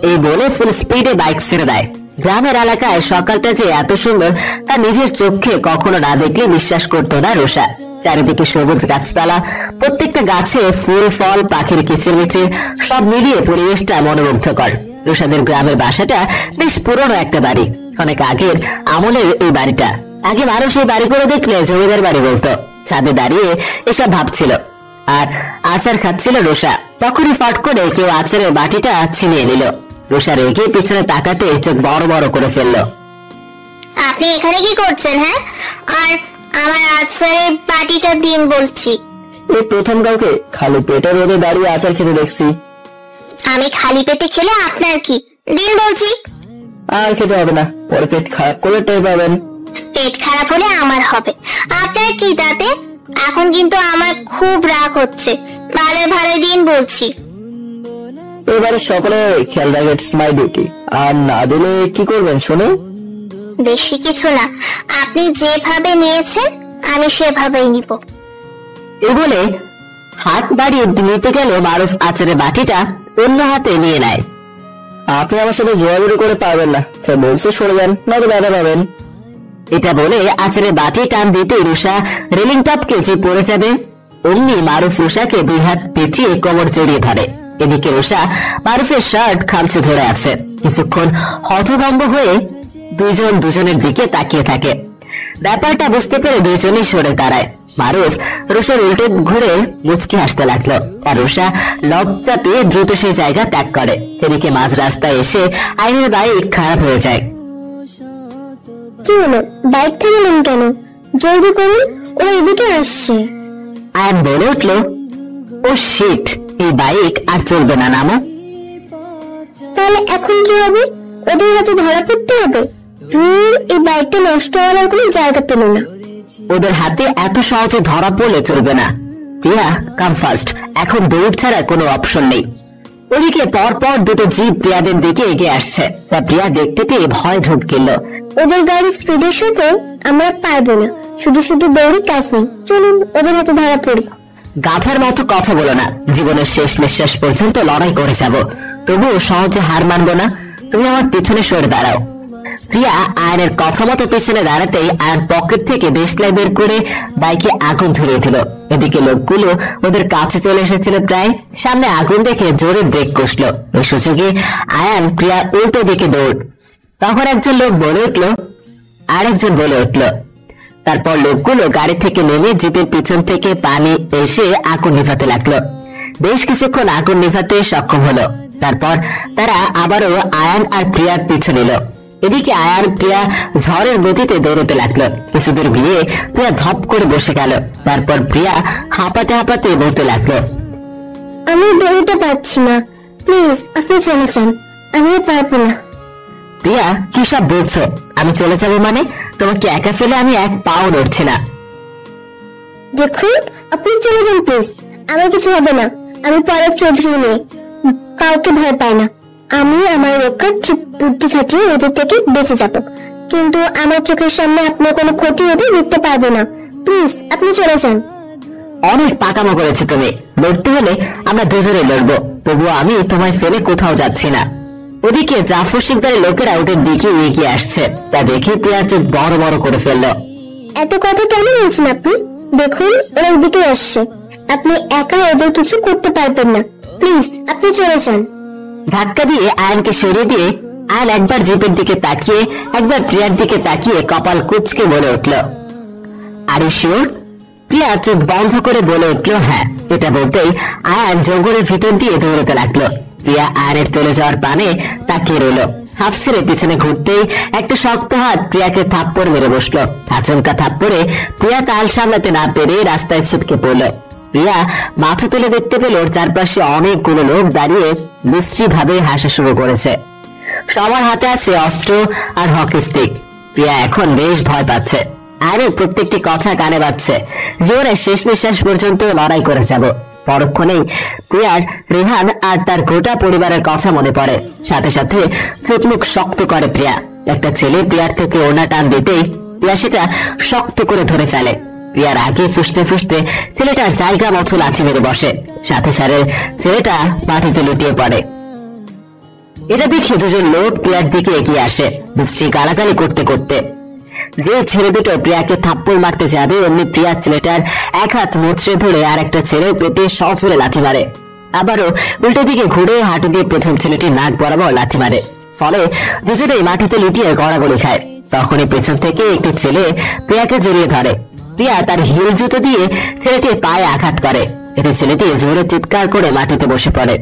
এই বলে ফুল স্পিডে বাইক ছেড়ে দেয়। গ্রামের এলাকায় সকালটা যে এত সুন্দর তা নিজের চোখে কখনো না দেখলে বিশ্বাস করতো না রোষা। চারিদিকে সবুজ গাছপালা, প্রত্যেকটা গাছে ফুল ফল, পাখির কিচিরমিচির, সব মিলিয়ে পরিবেশটা মনোমুগ্ধকর। রোষাদের গ্রামের বাসাটা বেশ পুরনো একটা বাড়ি, অনেক আগের আমলের এই বাড়িটা। আগে মানুষ এই বাড়ি করে দেখলে জমিদার বাড়ি বলতো। ছাদে দাঁড়িয়ে এসব ভাবছিল আর আচার খাচ্ছিল রোষা। তখনই ফট করে কেউ আচারের বাটিটা ছিনিয়ে নিল। রোষা রেগে পিছনে তাকাতে চোখ বড় বড় করে ফেললো। আপনি এখানে কি করছেন? হ্যাঁ, আর আমার আচারের বাটিটা দিন বলছি। এই প্রথম কাউকে খালি পেটের রোদে দাঁড়িয়ে আচার খেতে দেখছি। আমি খালি পেটে খেলে আপনার কি? দিন বলছি। আর খেতে হবে না, পরে পেট খারাপ করে টের পাবেন। পেট খারাপ হলে আমার হবে, আপনার কি তাতে? এখন কিন্তু আমার খুব রাগ হচ্ছে। ভালো ভালো দিন বলছি। এবারে সকলে খেয়াল রাখে, ইটস মাই ডিউটি। আর না দিলে কি করবেন শুনে? বেশি কিছু না, আপনি যেভাবে নিয়েছেন আমি সেভাবেই নিব। এই বলে হাত বাড়িয়ে নিতে গেল মারুফ আচারের বাটিটা অন্য হাতে নিয়ে নেয়। আপনি আমার সাথে জোরাজুরি করে পারবেন না, সে বলছে সরে যান, নয়তো ব্যথা পাবেন। এটা বলে আচারে বাটি টান দিতে রুষা রেলিং টপকে যে পড়ে যাবে, অমনি মারুফ রুষাকে দুই হাত পেঁচিয়ে কোমর জড়িয়ে ধরে। এদিকে রুষা মারুফের শার্ট খামচে ধরে আছে। কিছুক্ষণ হতভম্ব হয়ে দুইজন দুজনের দিকে তাকিয়ে থাকে। ব্যাপারটা বুঝতে পেরে দুইজনই সরে দাঁড়ায়। মারুফ রুষার উল্টে ঘুরে মুচকি হাসতে লাগলো, আর রুষা লজ্জা পেয়ে দ্রুত সেই জায়গা ত্যাগ করে। এদিকে মাঝ রাস্তায় এসে আইনের বাইক খারাপ হয়ে যায়। কি হলো, বাইক থামালেন কেন? জলদি করুন, ওরা এদিকে আসছে। আয়ান বলে উঠলো, ও শিট, এই বাইক আর চলবে না, নামো। তাহলে এখন কি হবে? ওদের হাতে ধরা পড়তে হবে? দূর, এই বাইকটা নষ্ট হওয়ার কোনো জায়গা পেল না। ওদের হাতে এত সহজে ধরা পড়লে চলবে না। প্রিয়া, কাম ফার্স্ট, এখন দৌড় ছাড়া কোনো অপশন নেই। ওদিকে পর পর দুটো জিপ প্রিয়াদের দিকে এগিয়ে আসছে। তা প্রিয়া দেখতে পেয়ে ভয় ঢুক গেল। ওদের গাড়ির স্পিডের সাথে আমরা পারবো না, শুধু শুধু দৌড়ি কাজ নেই, চলুন ওদের হাতে ধরা পড়ি। গাধার মতো কথা বলো না, জীবনের শেষ নিঃশ্বাস পর্যন্ত লড়াই করে যাব, তবুও সহজে হার মানবো না। তুমি আমার পিছনে সরে দাঁড়াও। প্রিয়া আয়নের কথা মতো পিছনে দাঁড়াতেই আয়ন পকেট থেকে দেশলাই বের করে বাইকে আগুন ধরিয়ে দিল। এদিকে লোকগুলো ওদের কাছে চলে এসেছিল প্রায়। সামনে আগুন দেখে জোরে ব্রেক কষলো। ওই সুযোগে আয়ন প্রিয়া উল্টো দিকে দৌড়। তখন একজন লোক বলে উঠলো, আরেকজন বলে উঠলো। তারপর লোকগুলো গাড়ি থেকে নেমে জিপের পিছন থেকে পানি এসে আগুন নিভাতে লাগলো। বেশ কিছুক্ষণ আগুন নিভাতে সক্ষম হলো। তারপর তারা আবারও আয়ান আর প্রিয়ার পিছু নিল। এদিকে আয়ান প্রিয়া ঝড়ের গতিতে দৌড়তে লাগলো। কিছুদূর গিয়ে প্রিয়া ধপ করে বসে গেল। তারপর প্রিয়া হাঁপাতে হাঁপাতে বলতে লাগলো, আমি দৌড়তে পারছি না, প্লিজ আপনি চলে যান, আমি পারবো না। প্রিয়া, কি সব বলছো? আমি চলে যাবো মানে? তোমাকে একা ফেলে আমি এক পাও নড়ছি না। দেখুন, আপনি চলে যান প্লিজ, আমার কিছু হবে না। আমি পরের চৌধুরী মেয়ে, কাউকে ভয় পাই না। আমি আমার রক্ষার ঠিক বুদ্ধি খাটিয়ে ওদের থেকে বেঁচে যাব, কিন্তু আমার চোখের সামনে আপনার কোনো ক্ষতি হতে দেখতে পারবো না। প্লিজ আপনি চলে যান। অনেক পাকামো করেছো তুমি। লড়তে হলে আমরা দুজনে লড়বো, তবুও আমি তোমায় ফেলে কোথাও যাচ্ছি না। ওদিকে জাফর শিকদারের লোকেরা ওদের দিকে এগিয়ে আসছে। তা দেখে প্রিয়া চোখ বড় বড় করে ফেললো। এত কথা কেন বলছেন আপনি? দেখুন, ওরা ওদিকে আসছে। আপনি একা ওদের কিছু করতে পারবেন না, প্লিজ আপনি চলে যান। ধাক্কা দিয়ে আয়নকে সরিয়ে দিয়ে আয়ন একবার জিপের দিকে তাকিয়ে একবার প্রিয়ার দিকে তাকিয়ে কপাল কুঁচকে বলে উঠলো, আর ইউ শিওর? প্রিয়া চোখ বন্ধ করে বলে উঠলো, হ্যাঁ। এটা বলতেই আয়ন জঙ্গলের ভিতর দিয়ে দৌড়তে লাগলো। প্রিয়া আয়নের চলে যাওয়ার পানে তাকিয়ে রইল। হাফ ছেড়ে পিছনে ঘুরতেই একটা শক্ত হাত প্রিয়াকে থাপ্পড় মেরে বসলো। আচমকা থাপ্পড়ে প্রিয়া তাল সামলাতে না পেরে রাস্তায় ছিটকে পড়লো। প্রিয়া মাথা তুলে দেখতে পেল ওর চারপাশে অনেকগুলো লোক দাঁড়িয়ে বিশ্রী ভাবে হাসা শুরু করেছে। সবার হাতে আছে অস্ত্র আর হকি স্টিক। প্রিয়া এখন বেশ ভয় পাচ্ছে। আরো প্রত্যেকটি কথা কানে বাজছে, জোরে শেষ নিঃশ্বাস পর্যন্ত লড়াই করে যাব। পরক্ষণেই প্রিয়ার রেহান আর তার গোটা পরিবারের কথা মনে পড়ে। সাথে সাথে চোখ মুখ শক্ত করে প্রিয়া। একটা ছেলে প্রিয়ার থেকে ওড়না টান দিতেই প্রিয়া সেটা শক্ত করে ধরে ফেলে। প্রিয়ার আগে ফুসতে ফুসতে ছেলেটার জায়গা মতো লাথি মেরে বসে। সাথে সাথে ছেলেটা মাটিতে লুটিয়ে পড়ে। এটা দেখে দুজন লোক প্রিয়ার দিকে এগিয়ে আসে, বিশ্রী গালাগালি করতে করতে। যে ছেলে দুটো প্রিয়াকে থাপ্পড় মারতে যাবে অমনি প্রিয়া ছেলেটার এক হাত মুচড়ে ধরে আর একটা ছেলে পেটে সজোরে লাথি মারে। আবারও উল্টো দিকে ঘুরে হাঁটু দিয়ে প্রথম ছেলেটি নাক বরাবর লাথি মারে। ফলে দুজনেই মাটিতে লুটিয়ে গড়াগড়ি খায়। তখনই পেছন থেকে একটি ছেলে প্রিয়াকে জড়িয়ে ধরে। প্রিয়া তার হিল জুতো দিয়ে ছেলেটির পায়ে আঘাত করে। এতে ছেলেটি জোরে চিৎকার করে মাটিতে বসে পড়ে।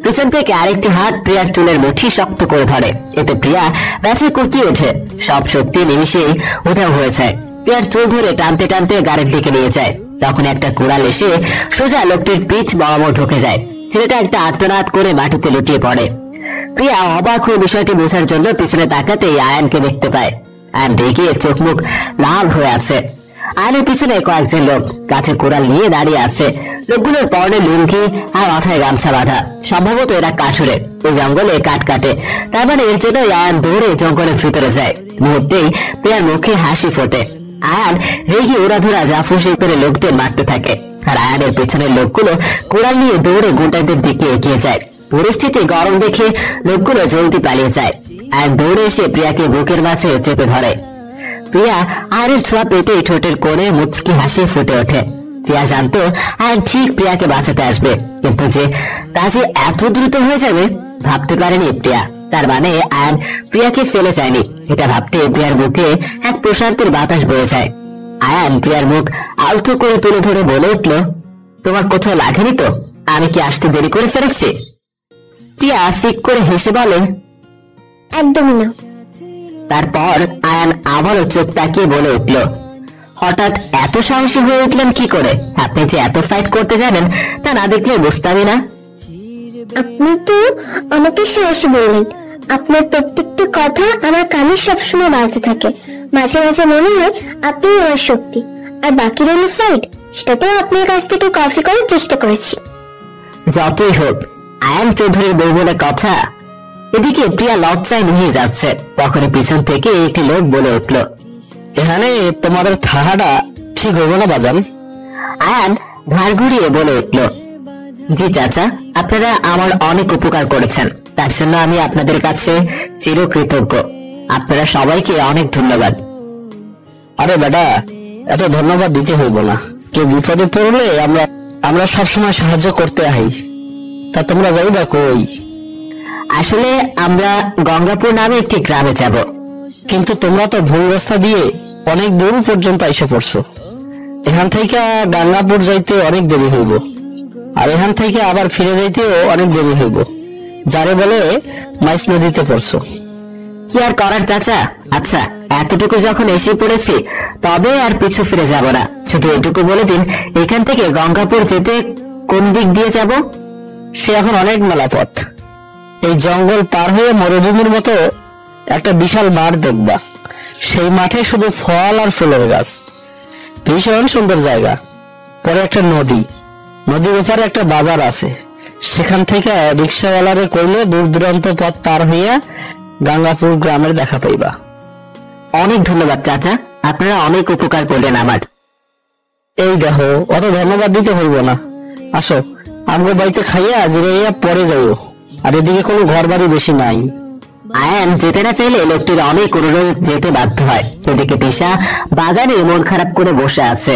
পিছন থেকে আরেকটি হাত প্রিয়ার চুলের মুঠি শক্ত করে ধরে। এতে প্রিয়া ব্যথায় কুকিয়ে ওঠে। সব শক্তি নিমিশেই উধাও হয়ে যায়। প্রিয়ার চুল ধরে টানতে টানতে গাড়ির দিকে নিয়ে যায়। তখন একটা কুড়াল এসে সোজা লোকটির পিঠ বরাবর ঢুকে যায়। ছেলেটা একটা আর্তনাদ করে মাটিতে লুটিয়ে পড়ে। প্রিয়া অবাক হয়ে বিষয়টি বোঝার জন্য পিছনে তাকাতেই আয়ানকে দেখতে পায়। আয়ান দেখে চোখ মুখ লাল হয়ে আছে। আয়নের পিছনে কয়েকজন লোক কাছে কোড়াল নিয়ে দাঁড়িয়ে আছে। লোকগুলোর পরনে লুঙ্গি আর মাথায় গামছা বাঁধা। সম্ভবত এরা কাঠুরে, ওই জঙ্গলে কাঠ কাটে। তার মানে এর জন্য আয়ান দৌড়ে জঙ্গলের ভিতরে যায়। মুহূর্তেই প্রিয়ার মুখে হাসি ফোটে। আয়ান রেগে ওড়াধুরা জাফর শিকদারের লোকদের মারতে থাকে। আর আয়ানের পেছনের লোকগুলো কোড়াল নিয়ে দৌড়ে গুন্ডাদের দিকে এগিয়ে যায়। পরিস্থিতি গরম দেখে লোকগুলো জলদি পালিয়ে যায়। আয়ান দৌড়ে এসে প্রিয়াকে বুকের মাঝে চেপে ধরে। প্রিয়া আয়নের ছোঁয়া পেতে ঠোঁটের কোণে মুচকি হাসি ফুটে ওঠে। প্রিয়া জানতো আয়ন ঠিক প্রিয়াকে বাঁচাতে আসবে, কিন্তু যে কাজে এত দ্রুত হয়ে যাবে ভাবতে পারেনি প্রিয়া। তার মানে আয়ন প্রিয়াকে ফেলে যায়নি, এটা ভাবতে প্রিয়ার বুকে এক প্রশান্তির বাতাস বয়ে যায়। আয়ন প্রিয়ার মুখ আলতো করে তুলে ধরে বলে উঠল, তোমার কোথাও লাগেনি তো? আমি কি আসতে দেরি করে ফেলেছি? প্রিয়া ফিক করে হেসে বলে, একদমই না। তারপর আয়ান আবারও চোখ তাকিয়ে বলে উঠল, হঠাৎ এত সাহসী হয়ে উঠলেন কি করে? আপনি যে এত ফাইট করতে জানেন তা না দেখলে বুঝতামই না। আপনি তো আমাকে সাহসী বললেন। আপনার প্রত্যেকটা কথা আমার কানে সবসময় বাজতে থাকে। মাঝে মাঝে মনে হয় আপনি আমার শক্তি, আর বাকি রইল ফাইট, সেটা তো আপনার কাছ থেকে কপি করার চেষ্টা করেছি। যতই হোক আয়ান চৌধুরীর বউ বলে কথা। এদিকে প্রিয়া লজ্জায় নিয়ে যাচ্ছে, তখনই পিছন থেকে একটি লোক বলে উঠল, এখানে তোমাদের থাহাটা ঠিক হইব না বাজান। আয়ান ঘাড় ঘুরিয়ে বলে উঠল, জি চাচা, আপনারা আমার অনেক উপকার করেছেন, তার জন্য আমি আপনাদের কাছে চিরকৃতজ্ঞ। আপনারা সবাইকে অনেক ধন্যবাদ। আরে বেটা, এত ধন্যবাদ দিতে হইব না। কেউ বিপদে পড়লে আমরা সবসময় সাহায্য করতে আই। তা তোমরা যাইবা কই? আসলে আমরা গঙ্গাপুর নামে একটি গ্রামে যাব। কিন্তু তোমরা তো ভুল রাস্তা দিয়ে অনেক দূর পর্যন্ত এসে পড়ছো। এখান থেকে গঙ্গাপুর যাইতে অনেক দেরি হইব, আর এখান থেকে আবার ফিরে যাইতেও অনেক দেরি হইব। যারে বলে মাইস নদীতে পড়ছো। কি আর করার চাচা, আচ্ছা এতটুকু যখন এসে পড়েছি তবে আর পিছু ফিরে যাব না। শুধু এটুকু বলে দিন, এখান থেকে গঙ্গাপুর যেতে কোন দিক দিয়ে যাব? সে এখন অনেক মেলা পথ। এই জঙ্গল পার হয়ে মরুভূমির মতো একটা বিশাল মাঠ দেখবা। সেই মাঠে শুধু ফল আর ফুলের গাছ, ভীষণ সুন্দর জায়গা। পরে একটা নদী, নদীর উপরে একটা বাজার আছে। সেখান থেকে রিক্সাওয়ালারে কইলে দূর দূরান্ত পথ পার হইয়া গঙ্গাপুর গ্রামের দেখা পাইবা। অনেক ধন্যবাদ চাচা, আপনারা অনেক উপকার করলেন আমার। এই দেখো, অত ধন্যবাদ দিতে হইব না। আসো, আমগো বাড়িতে খাইয়া জিরাইয়া পরে যাইও। আর এদিকে কোনো ঘর বাড়ি বেশি নাই। আয়ান যেতে না চাইলে লোকটির অনেক অনুরোধ যেতে বাধ্য হয়। এদিকে তিশা বাগানে মন খারাপ করে বসে আছে।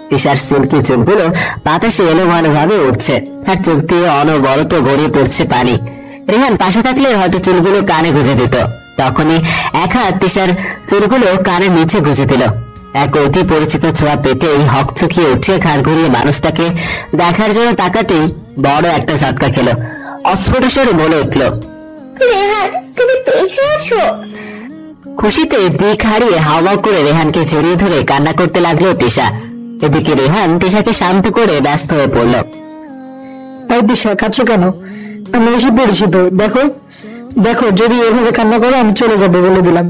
তিশার সিল্কি চোখগুলো বাতাসে এলোমেলো ভাবে উঠছে, আর চোখ দিয়ে অনবরত গড়িয়ে পড়ছে পানি। রেহান পাশে থাকলে হয়তো চুলগুলো কানে গুঁজে দিত। তখনই এক হাত তিশার চুলগুলো কানের নিচে গুঁজে দিল। এক অতি পরিচিত ছোঁয়া পেতে এই হকচকিয়ে উঠে ঘাড় ঘুরিয়ে মানুষটাকে দেখার জন্য তাকাতেই বড় একটা ঝটকা খেলো। অস্ফুট স্বরে বলে উঠল, রেহান, তুমি বেঁচে আছো? খুশিতে দিক হারিয়ে হাওয়া করে রেহানকে জড়িয়ে ধরে কান্না করতে লাগলো তিশা। এদিকে রেহান তিশাকে শান্ত করে ব্যস্ত হয়ে পড়ল। তাই দিশা, কাঁদছো কেন? আমি এসে পড়েছি তো, দেখো দেখো, যদি এভাবে কান্না করো আমি চলে যাবো বলে দিলাম।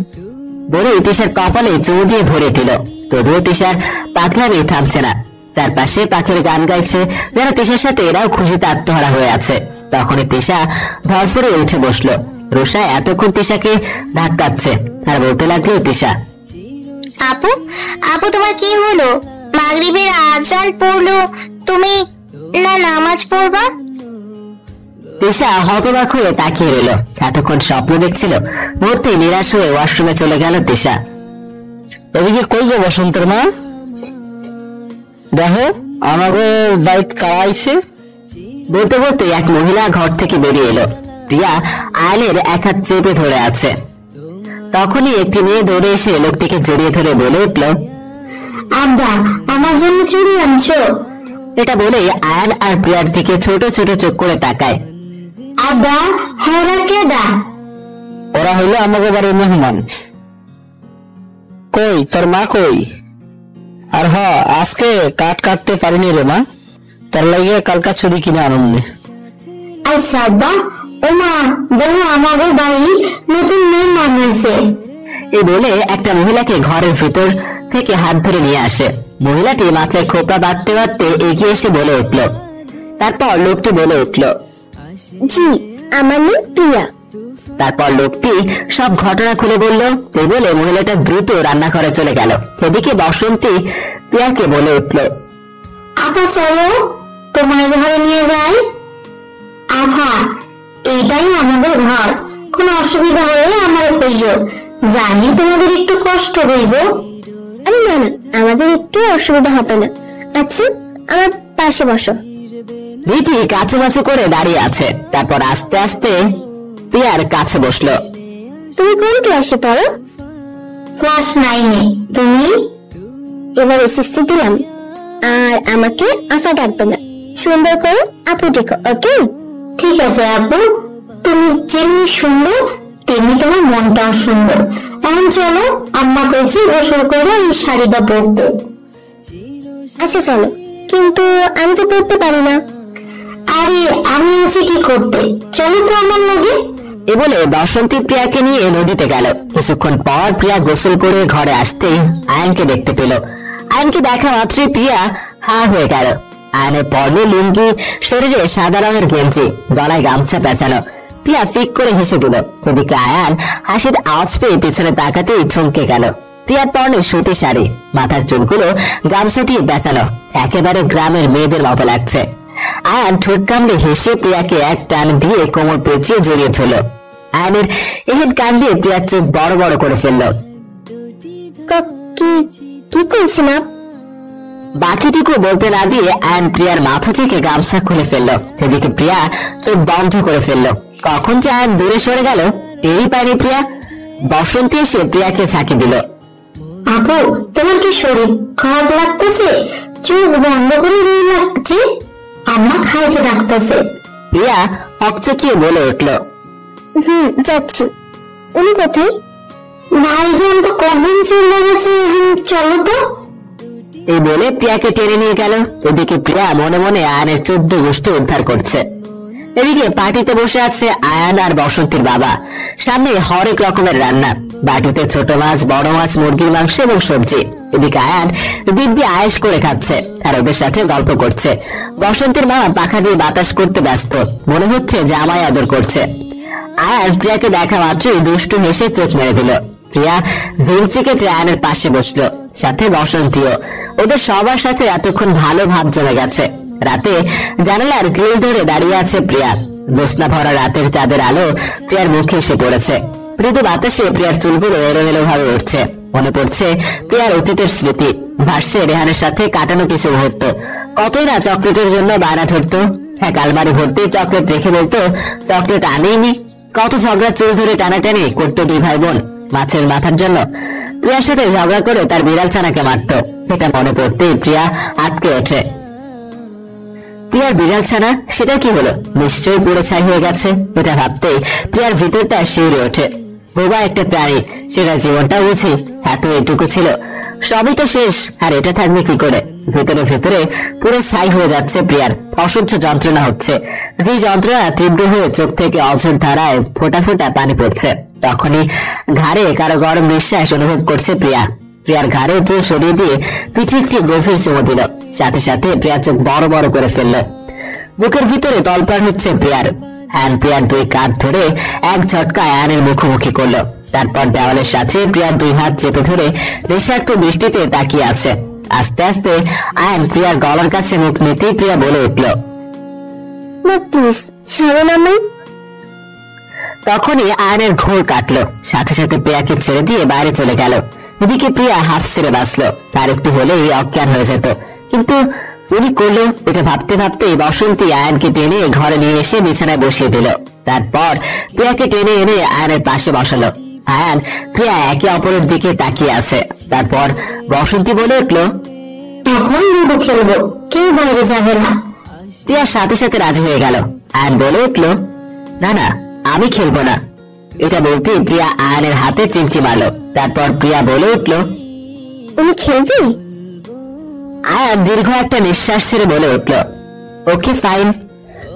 বলে তিশার কপালে চুমু দিয়ে ভরে দিল। তবুও তিশার পাখলামি থামছে না। তার পাশে পাখির গান গাইছে, যারা তিশার সাথে এরাও খুশিতে আত্মহারা হয়ে আছে। তখনই তিশা ধরফরে উঠে বসলো। রুষা এতক্ষণ তিশাকে ধাক্কাচ্ছে আর বলতে লাগলো, তিশা আপু, আপু তোমার কি হলো? মাগরিবের আজান পড়লো, তুমি না নামাজ পড়বা? তিশা হতবাক হয়ে তাকিয়ে রইল। এতক্ষণ স্বপ্ন দেখছিল। মুহূর্তে নিরাশ হয়ে ওয়াশরুমে চলে গেল তিশা। এদিকে কই গো বসন্তের মা? দেখো আমাকে বাইক কারা আইছে। বলতে বলতে এক মহিলা ঘর থেকে বেরিয়ে এলো। প্রিয়া আয়নের এক হাত চেপে ধরে আছে। তখনই একটি মেয়ে দৌড়ে এসে লোকটিকে জড়িয়ে ধরে বলে উঠল, আব্বা, আমার জন্য চুড়ি আনছো? এটা বলে আয়ন আর প্রিয়ার দিকে ছোট ছোট চোখ করে তাকায়। আব্বা, হেরা কেডা? ওরা হইলো আমাকে বাড়ির মেহমান। কই তোর মা কই? আর হ, আজকে কাট কাটতে পারিনি রে মা, তোর লাগিয়ে কালকা চুরি কিনে আনন্নে। আচ্ছা আব্বা। ও মা, দেখো আমাদের বাড়ি নতুন মেহমান এসেছে। এই বলে একটা মহিলাকে ঘরের ভিতর থেকে হাত ধরে নিয়ে আসে। মহিলাটি মাথায় খোপা বাঁধতে বাঁধতে এগিয়ে এসে বলে উঠল। তারপর লোকটি বলে উঠল, জি, আমার নাম প্রিয়া। তারপর লোকটি সব ঘটনা খুলে বলল। এই বলে মহিলাটা দ্রুত রান্নাঘরে চলে গেল। এদিকে বসন্তী প্রিয়াকে বলে উঠল, আপা চলো, তোমার ঘরে নিয়ে যাই। আভা, এটাই আমাদের ঘর, কোনো অসুবিধা হলে আমার কইও। জানি তোমাদের একটু কষ্ট হইব। আরে না না, আমাদের একটু অসুবিধা হবে না। আচ্ছা, আমার পাশে বসো। রীতি কাছুমাছু করে দাঁড়িয়ে আছে, তারপর আস্তে আস্তে প্রিয়ার কাছে বসলো। তুমি কোন ক্লাসে পড়ো? ক্লাস 9-এ। তুমি? এবার এসএসসি দিলাম। আর আমাকে আফা ডাকবে না, সুন্দর করে আপু ডেকো, ওকে? ঠিক আছে আপু, তুমি যেমনি সুন্দর তেমনি তোমার মনটাও সুন্দর। এখন চলো, আম্মা কইছে গোসল করে এই শাড়িটা পরতে। আচ্ছা চলো, কিন্তু আমি তো পড়তে পারি না। আরে আমি আছি কি করতে, চলো তো আমার লাগে। এ বলে বসন্তী প্রিয়াকে নিয়ে নদীতে গেল। কিছুক্ষণ পর প্রিয়া গোসল করে ঘরে আসতেই আয়নকে দেখতে পেল। আয়নকে দেখা মাত্রই প্রিয়া হা হয়ে গেল। আয়নের পরনে লুঙ্গি, শরীরে সাদা রঙের গেঞ্জি, গলায় গামছা পেঁচানো। প্রিয়া ফিক করে হেসে দিল। এদিকে আয়ান হাসির আওয়াজ পেয়ে পিছনে তাকাতেই চমকে গেল। প্রিয়ার পরনে সুতি শাড়ি, মাথার চুলগুলো গামছা দিয়ে পেঁচানো, একেবারে গ্রামের মেয়েদের মতো লাগছে। আয়ান ঠোঁট কামড়ে হেসে প্রিয়াকে এক টান দিয়ে কোমর পেঁচিয়ে জড়িয়ে ধরল। আয়নের এহেন কান দিয়ে প্রিয়ার চোখ বড় বড় করে ফেলল। কি করছি না? বাকিটুকু বলতে না দিয়ে আয়ন প্রিয়ার মাথা থেকে গামছা খুলে ফেললো। সেদিকে প্রিয়া চোখ বন্ধ করে ফেললো। কখন যে আয়ন দূরে সরে গেল টেরই পায়নি প্রিয়া। বসন্তী এসে প্রিয়াকে ফাঁকি দিল। আপু, তোমার কি শরীর খারাপ লাগতেছে? চোখ বন্ধ করে লাগছে, আম্মা খাইতে ডাকতেছে। প্রিয়া হকচকিয়ে বলে উঠল, যাচ্ছি। উনি কোথায়? ভাইজান তো কখন চলে গেছে, চলো তো। এই বলে প্রিয়াকে টেনে নিয়ে গেল। ওদিকে প্রিয়া মনে মনে আয়নের 14 গোষ্ঠী উদ্ধার করছে। এদিকে পার্টিতে বসে আছে আয়ান আর বসন্তীর বাবা। সামনে হরেক রকমের রান্না, বাটিতে ছোট মাছ, বড় মাছ, মুরগির মাংস এবং সবজি। এদিকে আয়ান দিব্যি আয়েশ করে খাচ্ছে আর ওদের সাথে গল্প করছে। বসন্তীর মা পাখা দিয়ে বাতাস করতে ব্যস্ত, মনে হচ্ছে জামাই আদর করছে। আয়ান প্রিয়াকে দেখা মাত্রই দুষ্টু হেসে চোখ মেরে দিল। প্রিয়া ভেঞ্চি কেটে আয়নের পাশে বসলো, সাথে বসন্তীও। ওদের সবার সাথে এতক্ষণ ভালো ভাব জমে গেছে। রাতে জানালার গ্রিল ধরে দাঁড়িয়ে আছে প্রিয়া। জ্যোৎস্না ভরা রাতের চাঁদের আলো প্রিয়ার মুখে এসে পড়েছে। মৃদু বাতাসে প্রিয়ার চুলগুলো এলোমেলো ভাবে উঠছে। মনে পড়ছে প্রিয়ার অতীতের স্মৃতি, ভাসছে রেহানের সাথে কাটানো কিছু মুহূর্ত। কতই না চকলেটের জন্য বায়না ধরতো, এক আলমারি ভর্তি চকলেট রেখে বলতো চকলেট আনেইনি। কত ঝগড়া চুল ধরে টানাটানি করতো দুই ভাই বোন মাছের মাথার জন্য। প্রিয়ার সাথে ঝগড়া করে তার বিড়াল ছানাকে মারত। এটা মনে পড়তেই প্রিয়া আটকে ওঠে। প্রিয়ার বিড়াল ছানা, সেটা কি হলো? নিশ্চয়ই পুরো ছাই হয়ে গেছে। এটা ভাবতেই প্রিয়ার ভিতরটা শিউরে ওঠে। বোবা একটা প্রাণী, সেটা জীবনটা বুঝি এত এটুকু ছিল। সবই তো শেষ, আর এটা থাকবে কি করে? ভেতরে ভেতরে পুরো ছাই হয়ে যাচ্ছে প্রিয়ার। অসহ্য যন্ত্রণা হচ্ছে। যে যন্ত্রণা তীব্র হয়ে চোখ থেকে অঝোর ধারায় ফোঁটা ফোঁটা পানি পড়ছে। তখনই ঘাড়ে কারো গরম নিঃশ্বাস অনুভব করছে প্রিয়া। প্রিয়ার ঘাড়ে চুল সরিয়ে দিয়ে পিঠে একটি গভীর চুমু দিল। সাথে সাথে প্রিয়ার চোখ বড় বড় করে ফেললো। বুকের ভিতরে তলপাড় হচ্ছে প্রিয়ার। আয়ান প্রিয়ার দুই কাঁধ ধরে এক ঝটকায় আয়ানের মুখোমুখি করলো। তারপর দেওয়ালের সাথে প্রিয়ার দুই হাত চেপে ধরে নেশাক্ত দৃষ্টিতে তাকিয়ে আছে। আস্তে আস্তে আয়ান প্রিয়ার গলার কাছে মুখ নিতেই প্রিয়া বলে উঠল, প্লিজ ছাড়ুন আমায়। তখনই আয়নের ঘোর কাটলো। সাথে সাথে প্রিয়াকে ছেড়ে দিয়ে বাইরে চলে গেল। এদিকে প্রিয়া হাফ ছেড়ে বাঁচলো। তার একটু হলেই অজ্ঞান হয়ে যেত। কিন্তু উনি করলো এটা ভাবতে ভাবতেই বসন্তী আয়নকে টেনে ঘরে নিয়ে এসে বিছানায় বসিয়ে দিল। তারপর প্রিয়াকে টেনে এনে আয়নের পাশে বসালো। আয়ান প্রিয়া একে অপরের দিকে তাকিয়ে আছে। তারপর বসন্তী বলে উঠলো, এখন লুডো খেলবো, কেউ বাইরে যাবে না। প্রিয়ার সাথে সাথে রাজি হয়ে গেল। আয়ান বলে উঠলো, না না, আমি খেলবো না। এটা বলতে প্রিয়া আয়নের হাতে চিমচি মারলো। তারপর প্রিয়া বলে উঠলো, উনি খেলবি? আয়ান দীর্ঘ একটা নিঃশ্বাস ছেড়ে বলে উঠলো, ওকে ফাইন।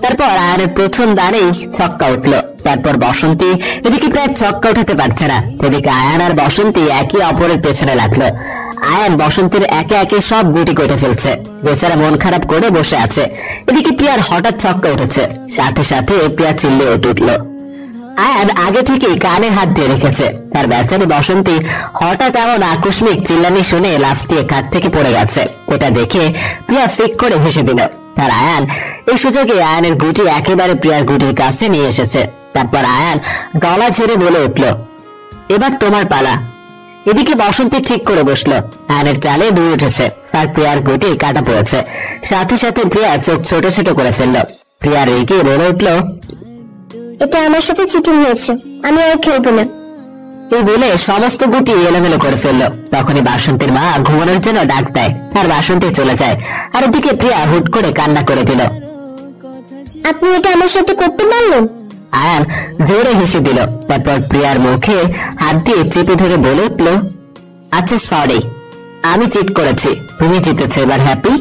তারপর আয়নের প্রথম দানেই ছক্কা উঠলো। তারপর বসন্তী এদিকে প্রায় ছক্কা উঠাতে পারছে না। এদিকে আয়ান আর বসন্তী একে অপরের পেছনে লাগলো। আয়ান বসন্তীর একে একে সব গুটি কেটে ফেলছে। বেচারা মন খারাপ করে বসে আছে। এদিকে প্রিয়ার হঠাৎ ছক্কা উঠেছে। সাথে সাথে প্রিয়া চিল্লিয়ে উঠলো। আয়ান আগে থেকে কানে হাত দিয়ে রেখেছে। তার বেচারি বসন্তী হঠাৎ এমন আকস্মিক চিল্লানি শুনে লাফ দিয়ে কাঠ থেকে পড়ে গেছে। এটা দেখে প্রিয়া ফিক করে হেসে দিল। তার আয়ান এই সুযোগে আয়ানের গুটি একেবারে প্রিয়ার গুটির কাছে নিয়ে এসেছে। তারপর আয়ান গলা ছেড়ে বলে উঠল, এবার তোমার পালা। এদিকে বসন্তী ঠিক করে বসলো। আয়নের চালে দুই উঠেছে, তার প্রিয়ার গোটে কাটা পড়েছে। সাথে সাথে প্রিয়া চোখ ছোট ছোট করে ফেললো। প্রিয়া রেগে বলে উঠলো, এটা আমার সাথে চিটিং হয়েছে, আমি আর খেলবো না। এই বলে সমস্ত গুটি এলোমেলো করে ফেললো। তখনই বাসন্তীর মা ঘুমানোর জন্য ডাক দেয়, আর বাসন্তী চলে যায়। আর এদিকে প্রিয়া হুট করে কান্না করে দিল। আপনি এটা আমার সাথে করতে পারলেন? আয়ান জোরে হেসে দিল। তারপর প্রিয়ার মুখে হাত দিয়ে চেপে ধরে বলে উঠল, আচ্ছা সরি, আমি চিট করেছি, তুমি জিতেছ, এবার হ্যাপি?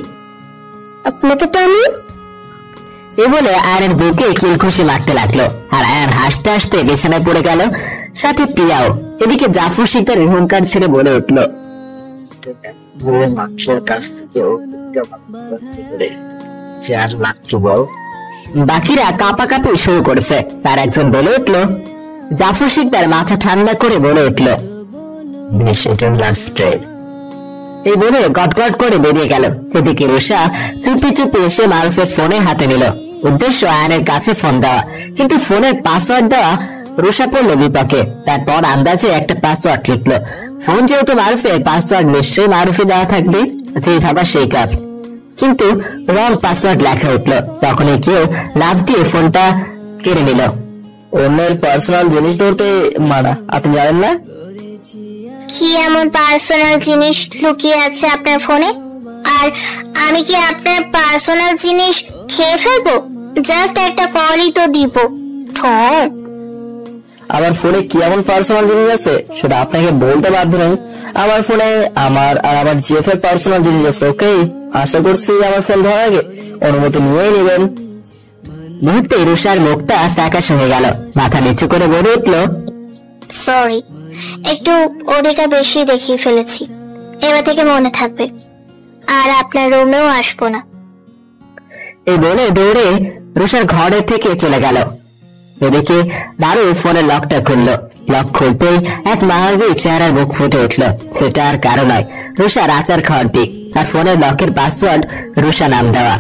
আপনাকে তো আমি। এ বলে আয়নের বুকে কিলখুশি মারতে লাগলো। আর আয়ান হাসতে হাসতে বিছানায় পড়ে গেল, সাথে প্রিয়াও। এদিকে জাফর শিকদার হুঙ্কার ছেড়ে বলে উঠল, মানুষের কাছ থেকে বল। বাকিরা কাঁপাকাঁপি শুরু করেছে। তার একজন বলে উঠল, জাফর শিকদার মাথা ঠান্ডা করে বলে উঠল, এই বলে গটগট করে বেরিয়ে গেল। এদিকে রুষা চুপি চুপি এসে মারুফের ফোনে হাতে নিল। উদ্দেশ্য আয়নের কাছে ফোন দেওয়া, কিন্তু ফোনের পাসওয়ার্ড দেওয়া রুষা পড়লো বিপাকে। তারপর আন্দাজে একটা পাসওয়ার্ড লিখলো। ফোন যেহেতু মারুফের, পাসওয়ার্ড নিশ্চয়ই মারুফে দেওয়া থাকবে, যে ভাবা সেই কাজ। কিন্তু রং পাসওয়ার্ড লেখা উঠলো। তখনই কেউ লাফ দিয়ে ফোনটা কেড়ে নিল। অন্যের পার্সোনাল জিনিস ধরতে মানা, আপনি জানেন না? কি এমন পার্সোনাল জিনিস লুকিয়ে আছে আপনার ফোনে? আর আমি কি আপনার পার্সোনাল জিনিস খেয়ে ফেলবো? জাস্ট একটা কলই তো দিব। আমার ফোনে কি এমন পার্সোনাল জিনিস আছে সেটা আপনাকে বলতে বাধ্য নই। আমার ফোনে আমার আর আমার জিএফ এর পার্সোনাল জিনিস আছে। ওকে, আশা করছি আমার ফোন ধরার আগে অনুমতি নিয়েই নেবেন। মুহূর্তে রুষার মুখটা ফ্যাকাশে হয়ে গেল। মাথা নিচু করে বলে উঠল, সরি, একটু অধিকার বেশি দেখিয়ে ফেলেছি। এবার থেকে মনে থাকবে, আর আপনার রুমেও আসবো না। এই বলে দৌড়ে রুষার ঘরের থেকে চলে গেল। এদিকে দারু ফোনের লকটা খুললো। লক খুলতেই এক মায়াবী চেহারার মুখ ফুটে উঠলো। সেটা আর কারো নয়, রুষার আচার খাওয়ার পিক। আর ফোনের লকের পাসওয়ার্ড রুষা নাম দেওয়া।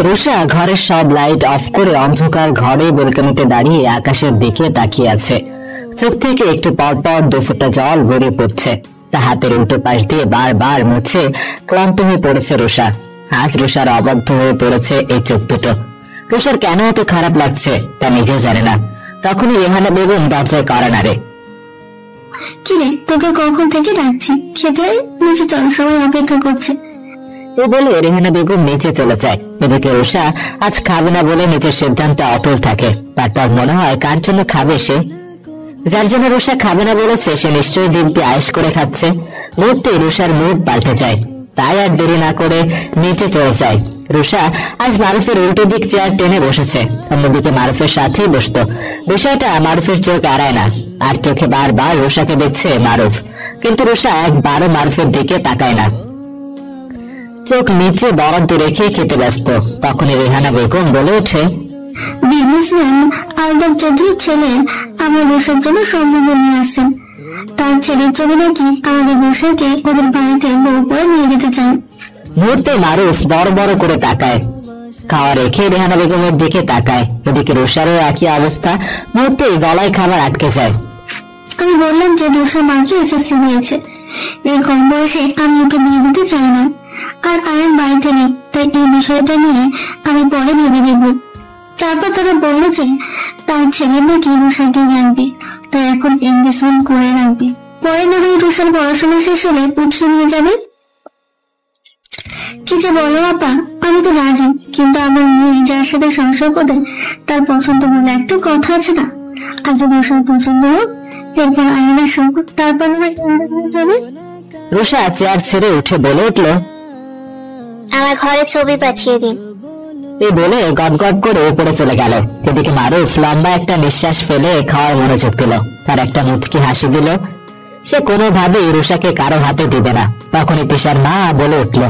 রুষা ঘরের সব লাইট অফ করে অন্ধকার ঘরে বেলকনিতে দাঁড়িয়ে আকাশের দিকে তাকিয়ে আছে। চোখ থেকে একটু পরপর দুফোঁটা জল গড়িয়ে পড়ছে। তা হাতের উল্টো পাশ দিয়ে বারবার মুছে ক্লান্ত হয়ে পড়েছে রুষা। আজ রুষার অবাধ্য হয়ে পড়েছে এই চোখ দুটো। রুষার কেন এত খারাপ লাগছে তা নিজেও জানে না। তখনই রেহানা বেগম দরজায় কড়া নাড়ে। কিরে, তোকে কখন থেকে ডাকছি, খেতে নিচে চল, সবাই অপেক্ষা করছে। এ বলে রেহানা বেগম নিচে চলে যায়। এদিকে রুষা আজ খাবে না বলে নিজের সিদ্ধান্তে অটল থাকে। তারপর মনে হয় কার জন্য খাবে সে। যার জন্য রুষা খাবে না বলেছে সে নিশ্চয়ই দিব্যি আয়েশ করে খাচ্ছে। মুহূর্তে রুষার মুড পাল্টে যায়। তাই আর দেরি না করে নিচে চলে যায়। রুষা আজ মারুফের উল্টো দিক চেয়ার টেনে বসেছে, অন্যদিকে মারুফের সাথেই বসতো। বিষয়টা মারুফের চোখ এড়ায় না, আর চোখে বারবার রুষাকে দেখছে মারুফ। কিন্তু রুষা একবারও মারুফের দিকে তাকায় না, চোখ নিচে বরাদ্দ রেখে খেতে ব্যস্ত। তখনই রেহানা বেগম বলে ওঠে, বিজনেসম্যান আলতাফ চৌধুরীর ছেলে আমার রুষার জন্য সম্পর্ক নিয়ে আসছেন। তার ছেলের ছবি নাকি আমাদের রুষাকে ওদের বাড়িতে বউ করে নিয়ে যেতে চান। মুহূর্তে মারুফ বড় বড় করে তাকায়। খাওয়া রেখে রেহানা বেগমের দিকে তাকায়। এদিকে রুষারও একই অবস্থা। মুহূর্তে গলায় খাবার আটকে যায়। আমি বললাম যে রুষা মাত্র এসএসসি দিয়েছে, এর কম বয়সে আমি ওকে বিয়ে দিতে চাই না। আর আয়ন বাড়িতে নেই, তাই এই বিষয়টা নিয়ে আমি পরে ভেবে দেখব। তারপর তারা বললো যে তার ছেলে নাকি রুষাকে রাখবে, তাই এখন এনগেজমেন্ট করে রাখবে। পরে না হয় রুষার পড়াশোনা শেষ হলে উঠিয়ে নিয়ে যাবে। কি যে বলো আপা, আমি তো রাজি, কিন্তু আমার মেয়ে যার সাথে সংসার করে তার পছন্দ বলে একটা কথা আছে না। আগে রুষার পছন্দ হোক, এরপর আয়নের সঙ্গ, তারপর যাবে। রুষা চেয়ার ছেড়ে উঠে বলে উঠল, আমার ঘরে ছবি পাঠিয়ে দিন। এই বলে গট গট করে উপরে চলে গেল। এদিকে মারুফ লম্বা একটা নিঃশ্বাস ফেলে খাওয়ার মনোযোগ দিল। তার একটা মুচকি হাসি দিল। সে কোনোভাবেই রুষাকে কারো হাতে দিবে না। তখনই তিশার মা বলে উঠল।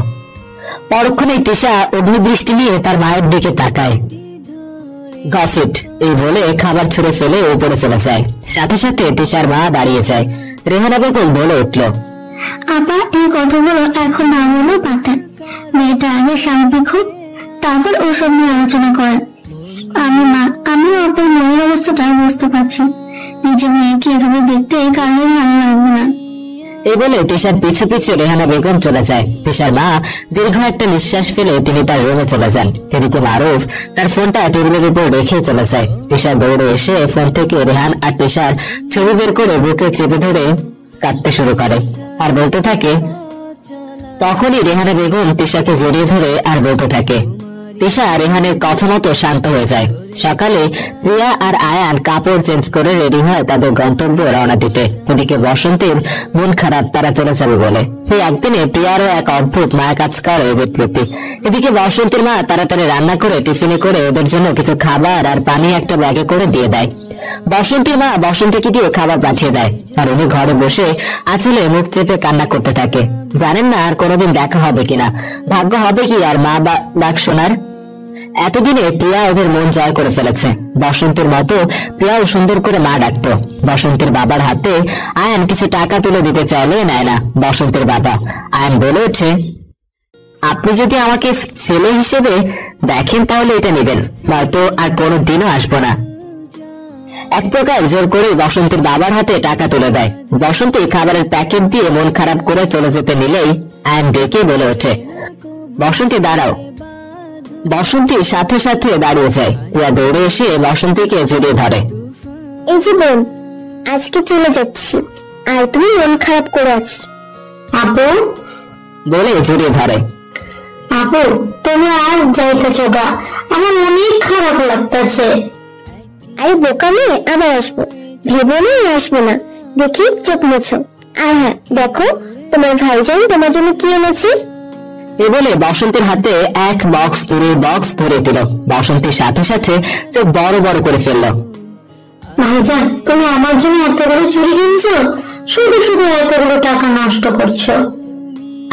পরক্ষণে তিশা অগ্নিদৃষ্টি নিয়ে তার মায়ের দিকে তাকায়। গসিট, এই বলে খাবার ছুঁড়ে ফেলে উপরে চলে যায়। সাথে সাথে তিশার মা দাঁড়িয়ে যায়। রেহানা বেগম বলে উঠল, আপা, এই কথাগুলো এখন না বলেও পারতেন। মেয়েটা আগে স্বাভাবিক হোক, তারপর ওসব নিয়ে আলোচনা করেন। আমিও আপনার মনের অবস্থাটা বুঝতে পারছি, নিজের মেয়েকে এভাবে দেখতে কারোর ভালো লাগবে না। এই বলে তিশার পিছু পিছু রেহানা বেগম চলে যায়। তিশার মা দীর্ঘ একটা নিঃশ্বাস ফেলে তিনি তার রুমে চলে যান। এদিকে মারুফ তার ফোনটা টেবিলের উপর রেখে চলে যায়। তিশা দৌড়ে এসে ফোন থেকে রেহান আর তিশার ছবি বের করে বুকে চেপে ধরে কাঁদতে শুরু করে আর বলতে থাকে। তখনই রেহানা বেগম তিশাকে জড়িয়ে ধরে আর বলতে থাকে। তিশা রেহানের কথা মতো শান্ত হয়ে যায়। সকালে প্রিয়া আর আয়ান কাপড় চেঞ্জ করে রেডি হয় তাদের গন্তব্যে রওনা দিতে। ওদিকে বসন্তের মন খারাপ, তারা চলে যাবে বলে। সেই একদিনে প্রিয়ারও এক অদ্ভুত মায়া কাজ করে ওদের প্রতি। এদিকে বসন্তের মা তাড়াতাড়ি রান্না করে টিফিনে করে ওদের জন্য কিছু খাবার আর পানি একটা ব্যাগে করে দিয়ে দেয়। বসন্তের মা বসন্তকে দিয়ে খাবার পাঠিয়ে দেয় আর উনি ঘরে বসে আঁচলে মুখ চেপে কান্না করতে থাকে। জানেন না আর কোনোদিন দেখা হবে কিনা, ভাগ্য হবে কি আর মা ডাক শোনার। এতদিনে প্রিয়া ওদের মন জয় করে ফেলেছে। বসন্তের মতো প্রিয়াও সুন্দর করে মা ডাকতো। বসন্তের বাবার হাতে আয়ান কিছু টাকা তুলে দিতে চাইলে নেয় না বসন্তের বাবা। আয়ান বলে ওঠে, আপনি যদি আমাকে ছেলে হিসেবে দেখেন তাহলে এটা নেবেন, নয়তো আর কোনোদিনও আসবো না। এক প্রকার জোর করে বসন্তের বাবার হাতে টাকা তুলে দেয়। বসন্তী খাবারের প্যাকেট দিয়ে মন খারাপ করে চলে যেতে নিলেই আয়ান ডেকে বলে ওঠে, বসন্তী দাঁড়াও। বসন্তী সাথে সাথে দাঁড়িয়ে যায়। প্রিয়া দৌড়ে এসে বসন্তীকে জড়িয়ে ধরে। এই যে বোন, আজকে চলে যাচ্ছি আর তুমি মন খারাপ করে আছো। আপু বলে জড়িয়ে ধরে। আপু তুমি আর যাইতেছো গা, আমার অনেক খারাপ লাগতেছে। আরে বোকা মেয়ে, আবার আসবো ভেবো না আসবো না, দেখি চোখ মুছো। আর হ্যাঁ দেখো তোমার ভাইজান তোমার জন্য কি এনেছে। এ বলে বসন্তের হাতে এক বক্স ধরে দিল। বসন্তের সাথে সাথে চোখ বড় বড় করে ফেললো। ভাইজান তুমি আমার জন্য এতগুলো চুরি কিনছো, শুধু শুধু এতগুলো টাকা নষ্ট করছো।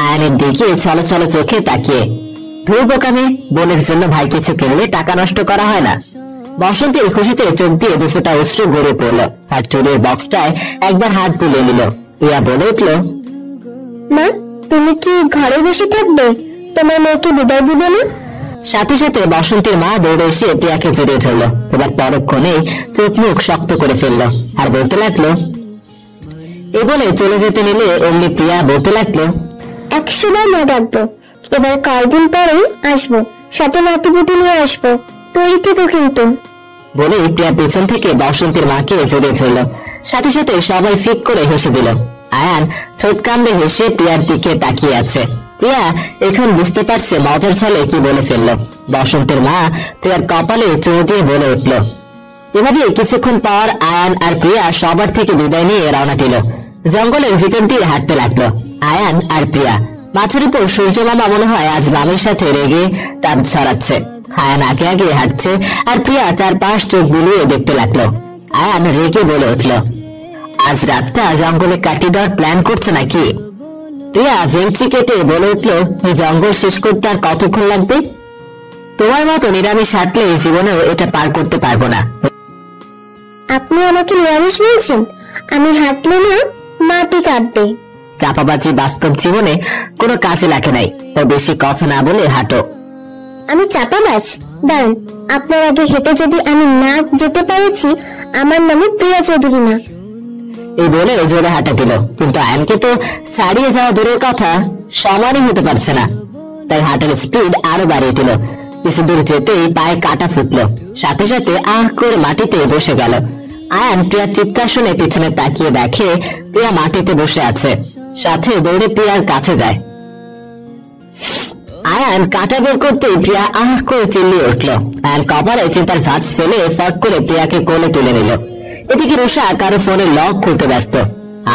আয়নের দিকে ছলো ছলো চোখে তাকিয়ে, ধুর বোকামে, বোনের জন্য ভাই কিছু কিনলে টাকা নষ্ট করা হয় না। বসন্তের খুশিতে চোখ দিয়ে দুফোটা অশ্রু গড়ে পড়লো আর চুরির বক্সটায় একবার হাত বুলিয়ে নিল। প্রিয়া বলে উঠল, মা তুমি কি ঘরে বসে থাকবে, তোমার মেয়েকে বিদায় দিবে না? সাথে সাথে বসন্তের মা দৌড়ে এসে প্রিয়াকে জড়িয়ে ধরলো। এবার পরক্ষণে চোখ মুখ শক্ত করে ফেললো আর বলতে লাগলো। এ বলে চলে যেতে নিলে অমনি প্রিয়া বলতে লাগলো, 100 বার মা ডাকবো, এবার কয়েকদিন পরেই আসবো, সাথে নাতিপুতি নিয়ে আসবো, তৈরি থেকো কিন্তু। বলে প্রিয়া পেছন থেকে বসন্তের মাকে জড়িয়ে ধরলো। সাথে সাথে সবাই ফিক করে হেসে দিল। আয়ান ঠোঁট কামড়ে হেসে প্রিয়ার দিকে তাকিয়ে আছে। প্রিয়া এখন বুঝতে পারছে মজার ছলে কি বলে ফেললো। বসন্তের মা প্রিয়ার কপালে চুমু দিয়ে বলে উঠল। এভাবে কিছুক্ষণ পর আয়ান আর প্রিয়া সবার থেকে বিদায় নিয়ে রওনা দিল। জঙ্গলের ভিতর দিয়ে হাঁটতে লাগলো আয়ান আর প্রিয়া। মাথার উপর সূর্য মামা মনে হয় আজ বামের সাথে রেগে তাপ ছড়াচ্ছে। আয়ান আগে আগে হাঁটছে আর প্রিয়া চারপাশ চোখ বুলিয়ে দেখতে লাগলো। আয়ান রেগে বলে উঠল, আজ রাতটা জঙ্গলে কাটিয়ে দেওয়ার প্ল্যান করছো নাকি? প্রিয়া ভেঙচি কেটে বলে উঠল, জঙ্গল শেষ করতে আর কতক্ষণ লাগবে? তোমার মতো নিরামিষ হাঁটলে জীবনেও এটা পার করতে পারবো না। আপনি আমাকে নিরামিষ বলছেন? আমি হাঁটলে না মাটি কাটবে। চাপাবাজি বাস্তব জীবনে কোনো কাজে লাগে নাই, তো বেশি কথা না বলে হাঁটো। আমি চাপাবাজ? দাঁড়ান, আপনার আগে হেঁটে যদি আমি না যেতে পেরেছি, আমার নামে প্রিয়া চৌধুরী না। এই বলে জোরে হাঁটা দিল, কিন্তু আয়নকে তো ছাড়িয়ে যাওয়া দূরের কথা সমানই হতে পারছে না। তাই হাঁটার স্পিড আরো বাড়িয়ে দিল। কিছু দূর যেতেই পায়ে কাটা ফুটলো। সাথে সাথে আহ করে মাটিতে বসে গেল। আয়ান প্রিয়ার চিৎকার শুনে পিছনে তাকিয়ে দেখে প্রিয়া মাটিতে বসে আছে। সাথে দৌড়ে প্রিয়ার কাছে যায়। আয়ান কাটা বের করতে প্রিয়া আহ করে চিল্লিয়ে উঠলো। আয়ান কপালে চিন্তার ভাঁজ ফেলে ফট করে প্রিয়াকে কোলে তুলে নিল। এদিকে রুষা কারো ফোনের লক খুলতে ব্যস্ত।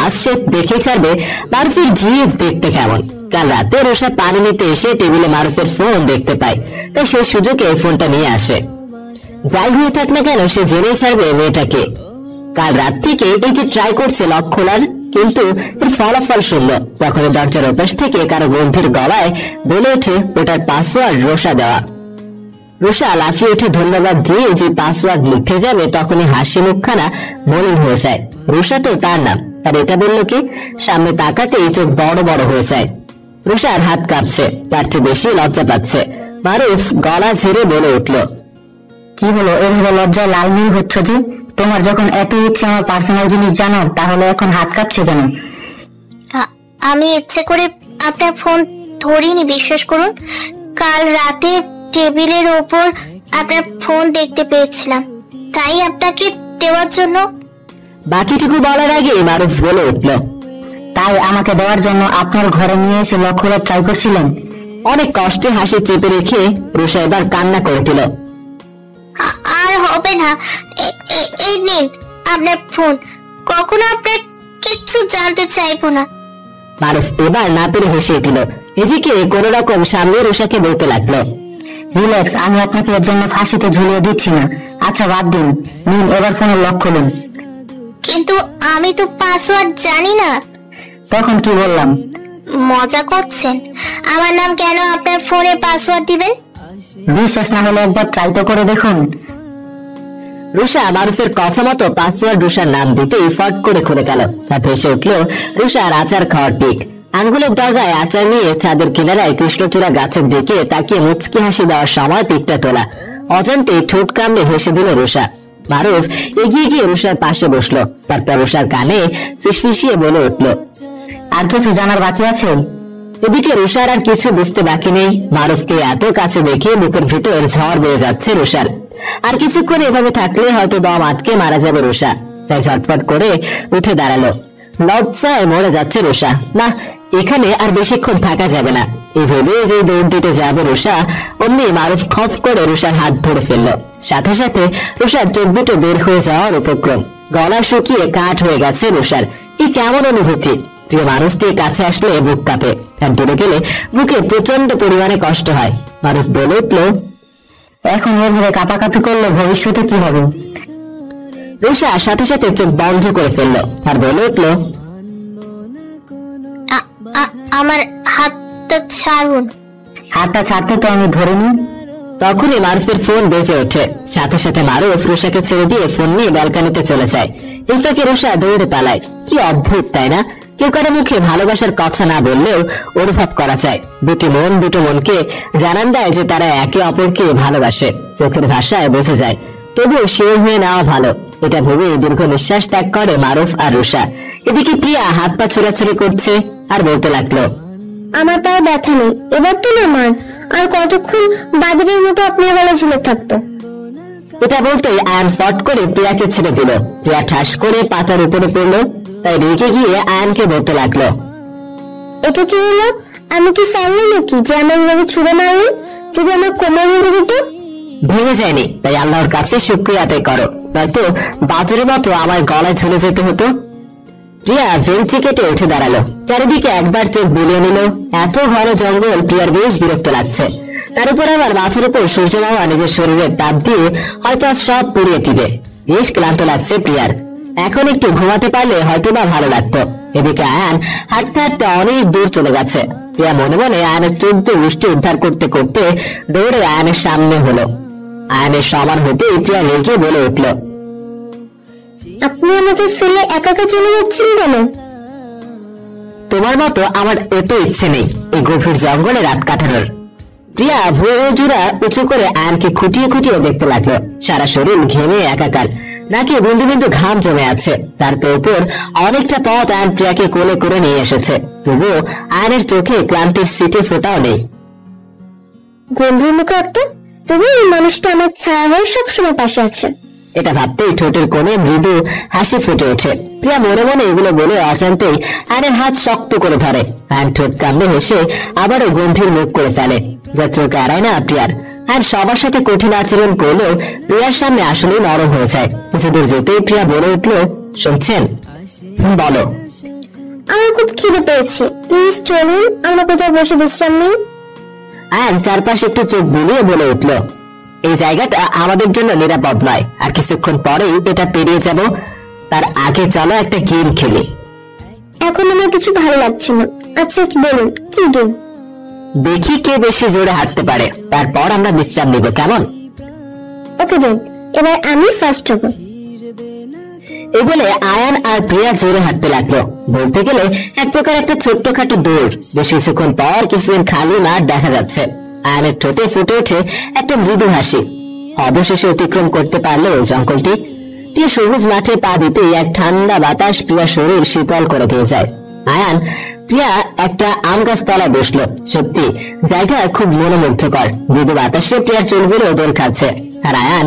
আজ সে দেখে ছাড়বে মারুফের জিভ দেখতে কেমন। কাল রাতে রুষা পানি নিতে এসে টেবিলে মারুফের ফোন দেখতে পায়, তাই সেই সুযোগে ফোনটা নিয়ে আসে। যাই হয়ে থাক না কেন সে জেনে ছাড়বে মেয়েটাকে। কাল রাত থেকে এই যে ট্রাই করছে লক খোলার, কিন্তু এর ফলাফল শূন্য। তখন দরজার ওপাশ থেকে কারো গম্ভীর গলায় বলে ওঠে ওটার পাসওয়ার্ড রোষা দেওয়া। রোষা লাফিয়ে উঠে ধন্যবাদ দিয়ে যে পাসওয়ার্ড লিখতে যাবে তখনই হাসি মুখখানা মলিন হয়ে যায়। রোষা তো তার নাম, আর এটা বললো কি? সামনে তাকাতেই চোখ বড় বড় হয়ে যায়। রোষার হাত কাঁপছে, তার চেয়ে বেশি লজ্জা পাচ্ছে। মারুফ গলা ঝেড়ে বলে উঠল, কি হলো এভাবে লজ্জায় লাল নীল হচ্ছে যে? তোমার যখন এত ইচ্ছে আমার পার্সোনাল জিনিস জানার, তাহলে এখন হাত কাঁপছে কেন? আমি ইচ্ছে করে আপনার ফোন ধরিনি, বিশ্বাস করুন। কাল রাতে টেবিলের ওপর আপনার ফোন দেখতে পেয়েছিলাম, তাই আপনাকে দেওয়ার জন্য। বাকিটুকু বলার আগে মারুফ বলে উঠল, তাই আমাকে দেওয়ার জন্য আপনার ঘরে নিয়ে এসে লক খোলার ট্রাই করছিলেন? অনেক কষ্টে হাসি চেপে রেখে রুষা এবার কান্না করে দিল। আর হবে না, এই নিন আপনার ফোন, কখনো আপনার কিচ্ছু জানতে চাইবো না। মারুফ এবার না পেরে হেসে দিল। এদিকে কোন রকম সামনে রুষাকে বলতে লাগলো, রিল্যাক্স, আমি আপনাকে এর জন্য ফাঁসিতে ঝুলিয়ে দিচ্ছি না। আচ্ছা বাদ দিন, নিন এবার ফোনের লক খুলুন। কিন্তু আমি তো পাসওয়ার্ড জানি না। তখন কি বললাম? মজা করছেন? আমার নাম কেন আপনার ফোনে পাসওয়ার্ড দিবেন? বিশ্বাস না হলে একবার ট্রাই তো করে দেখুন। রুষা মারুফের কথা মতো পাসওয়ার্ড রুষার নাম দিতেই ফট করে খুলে গেল। তা ভেসে উঠল রুষার আচার খাওয়ার পিক। আঙ্গুলের ডগায় আচার নিয়ে ছাদের কিনারায় কৃষ্ণচূড়া গাছের দিকে তাকিয়ে মুচকি হাসি দেওয়ার সময় পিকটা তোলা। অজান্তে ঠোঁট কামড়ে হেসে দিল রুষা। মারুফ এগিয়ে গিয়ে রুষার পাশে বসলো। তারপর রুষার কানে ফিসফিসিয়ে বলে উঠল, আর কিছু জানার বাকি আছে? এদিকে রুষার আর কিছু বুঝতে বাকি নেই। মারুফকে এত কাছে দেখে বুকের ভিতর ঝড় বয়ে যাচ্ছে রুষার। আর কিছুক্ষণ এভাবে থাকলে হয়তো দম আটকে মারা যাবে রুষা। তাই ঝটপট করে উঠে দাঁড়ালো। লজ্জায় মরে যাচ্ছে রুষা। না, এখানে আর বেশিক্ষণ থাকা যাবে না। এই ভেবে যে দৌড় দিতে যাবে রুষা, অমনি মারুফ খপ করে রুষার হাত ধরে ফেললো। সাথে সাথে রুষার চোখ দুটো বের হয়ে যাওয়ার উপক্রম। গলা শুকিয়ে কাঠ হয়ে গেছে রুষার। এই কেমন অনুভূতি! প্রিয় মানুষটির কাছে আসলে বুক কাঁপে, আর দূরে গেলে বুকে প্রচন্ড পরিমাণে কষ্ট হয়। মারুফ বলে উঠল, এখন এভাবে কাঁপাকাঁপি করলে ভবিষ্যতে কি হবে? রুষা সাথে সাথে চোখ বন্ধ করে ফেললো আর বলে উঠল, আমার হাতটা ছাড়ুন। হাতটা ছাড়তে তো আমি ধরে নিই। তখনই মারুফের ফোন বেজে ওঠে। সাথে সাথে মারুফ রুষাকে ছেড়ে দিয়ে ফোন নিয়ে ব্যালকনিতে চলে যায়। এই ফাঁকে রুষা দৌড়ে পালায়। কি অদ্ভুত, তাই না? কেউ কারো মুখে ভালোবাসার কথা না বললেও অনুভব করা যায়। দুটো মনকে জানান দেয় যে তারা একে অপরকে ভালোবাসে। চোখের ভাষায় বোঝা যায়। তবুও শিওর হয়ে নেওয়া ভালো, এটা ভেবে দীর্ঘ নিঃশ্বাস ত্যাগ করে মারুফ আর রুষা। এদিকে প্রিয়া হাত পা ছোড়াছুড়ি করছে আর বলতে লাগলো, আমার পায়ে ব্যথা নেই, এবার তো আমার আর কতক্ষণ বাদুড়ের মতো আপনার বেলা ঝুলে থাকতো। এটা বলতেই আয়ান ফট করে প্রিয়াকে ছেড়ে দিল। প্রিয়া ঠাস করে পাতার উপরে পড়লো। তাই রেগে গিয়ে আয়ানকে বলতে লাগলো, এটা কি হলো? আমি কি ফেললি নাকি যে আমার এইভাবে ছুড়ে মারলেন? যদি আমার কোমর ভেঙে যেত? ভেঙে যায়নি, তাই আল্লাহর কাছে শুকরিয়া আদায় করো, নয়তো বাদুরের মতো আমার গলায় ঝুলে যেতে হতো। প্রিয়া ভেঞ্চি কেটে উঠে দাঁড়ালো। চারিদিকে একবার চোখ বুলিয়ে নিল। এত ঘন জঙ্গল প্রিয়ার বেশ বিরক্ত লাগছে। তার উপর আবার মাথার উপর সূর্য মামা নিজের শরীরের তাপ দিয়ে হয়তো আজ সব পুড়িয়ে দিবে। বেশ ক্লান্ত লাগছে প্রিয়ার। এখন একটু ঘুমাতে পারলে হয়তো বা ভালো লাগতো। এদিকে আয়ান হাঁটতে হাঁটতে অনেক দূর চলে গেছে। প্রিয়া মনে মনে আয়ানের চোখ দিয়ে দৃষ্টি উদ্ধার করতে করতে দৌড়ে আয়ানের সামনে হলো। আয়ানের সমান হতেই প্রিয়া রেগে বলে উঠল, আপনি আমাকে ফেলে একা একা চলে যাচ্ছেন কেন? তোমার মতো আমার এত ইচ্ছে নেই এই গভীর জঙ্গলে রাত কাটানোর। প্রিয়া ভুয়ো জোড়া উঁচু করে আয়ানকে খুঁটিয়ে খুঁটিয়ে দেখতে লাগলো। সারা শরীর ঘেমে একাকার, নাকি বিন্দু বিন্দু ঘাম জমে আছে। তারপর উপর অনেকটা পথ আয়ান প্রিয়াকে কোলে করে নিয়ে এসেছে। তবুও আয়ানের চোখে ক্লান্তির সিটে ফোটাও নেই। গন্ধের মুখে একটা, তবু এই মানুষটা আমার ছায়া হয়ে সবসময় পাশে আছে। এটা ভাবতেই ঠোঁটের কোণে মৃদু হাসি ফুটে ওঠে। প্রিয়া মনে মনে এগুলো বলে অজান্তেই আয়নের হাত শক্ত করে ধরে। আয়ন ঠোঁট কামড়ে হেসে আবারও গম্ভীর মুখ করে ফেলে, যা চোখ এড়ায় না প্রিয়ার। আয়ন সবার সাথে কঠিন আচরণ করলেও প্রিয়ার সামনে আসলেই নরম হয়ে যায়। কিছু দূর যেতেই প্রিয়া বলে উঠল, শুনছেন? বলো। আমার খুব খিদে পেয়েছে, প্লিজ চলুন আমরা কোথাও বসে বিশ্রাম নিই। আয়ন চারপাশে একটু চোখ বুলিয়ে বলে উঠল, এই জায়গাটা আমাদের জন্য নিরাপদ নয়। আর কিছুক্ষণ পরেই এটা পেরিয়ে যাব। তার আগে চলো একটা গেম খেলি। এখন আমার কিছু ভালো লাগছে না। আচ্ছা বলুন, কি গেম? দেখি কে বেশি জোরে হাঁটতে পারে, তারপর আমরা বিশ্রাম নিব, কেমন? ওকে ডন, এবার আমি ফার্স্ট হব। এই বলে আয়ান আর প্রিয়া জোরে হাঁটতে লাগলো। বলতে গেলে এক প্রকার একটা ছোট্টখাটো দৌড়। বেশ কিছুক্ষণ পর কিছুদিন খালি মাঠ দেখা যাচ্ছে। আয়ানের ঠোঁটে ফুটে ওঠে একটা মৃদু হাসি। অবশেষে অতিক্রম করতে পারলো ওই জঙ্গলটি। প্রিয়া সবুজ মাঠে পা দিতেই এক ঠান্ডা বাতাস প্রিয়া শরীর শীতল করে দিয়ে যায়। আয়ান প্রিয়া একটা আম গাছ তলায় বসলো। সত্যি জায়গা খুব মনোমুগ্ধকর। মৃদু বাতাসে প্রিয়ার চুলগুলো দোল খাচ্ছে, আর আয়ান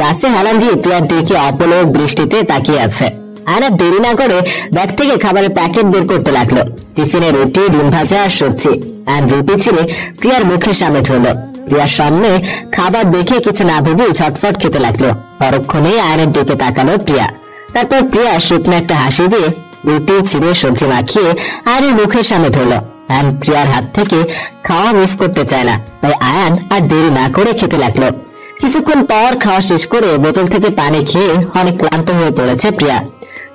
গাছে হেলান দিয়ে প্রিয়ার দিকে অপলক দৃষ্টিতে তাকিয়ে আছে। আয়ান দেরি না করে ব্যাগ থেকে খাবারের প্যাকেট বের করতে লাগলো। টিফিনে রুটি, ডিম ভাজা আর সবজি। আয়ান রুটি ছিলে প্রিয়ার মুখের সামনে ধরলো। প্রিয়ার সামনে খাবার দেখে কিছু না ভেবে ছটফট খেতে লাগলো। পরক্ষণে আয়ানের দিকে তাকালো প্রিয়া। তারপর প্রিয়া শুকনো একটা হাসি দিয়ে রুটি ছিঁড়ে সবজি মাখিয়ে আয়ানের মুখের সামনে ধরলো। আয়ান প্রিয়ার হাত থেকে খাওয়া মিস করতে চায় না, তাই আয়ান আর দেরি না করে খেতে লাগলো। কিছুক্ষণ পর খাওয়া শেষ করে বোতল থেকে পানি খেয়ে অনেক ক্লান্ত হয়ে পড়েছে প্রিয়া।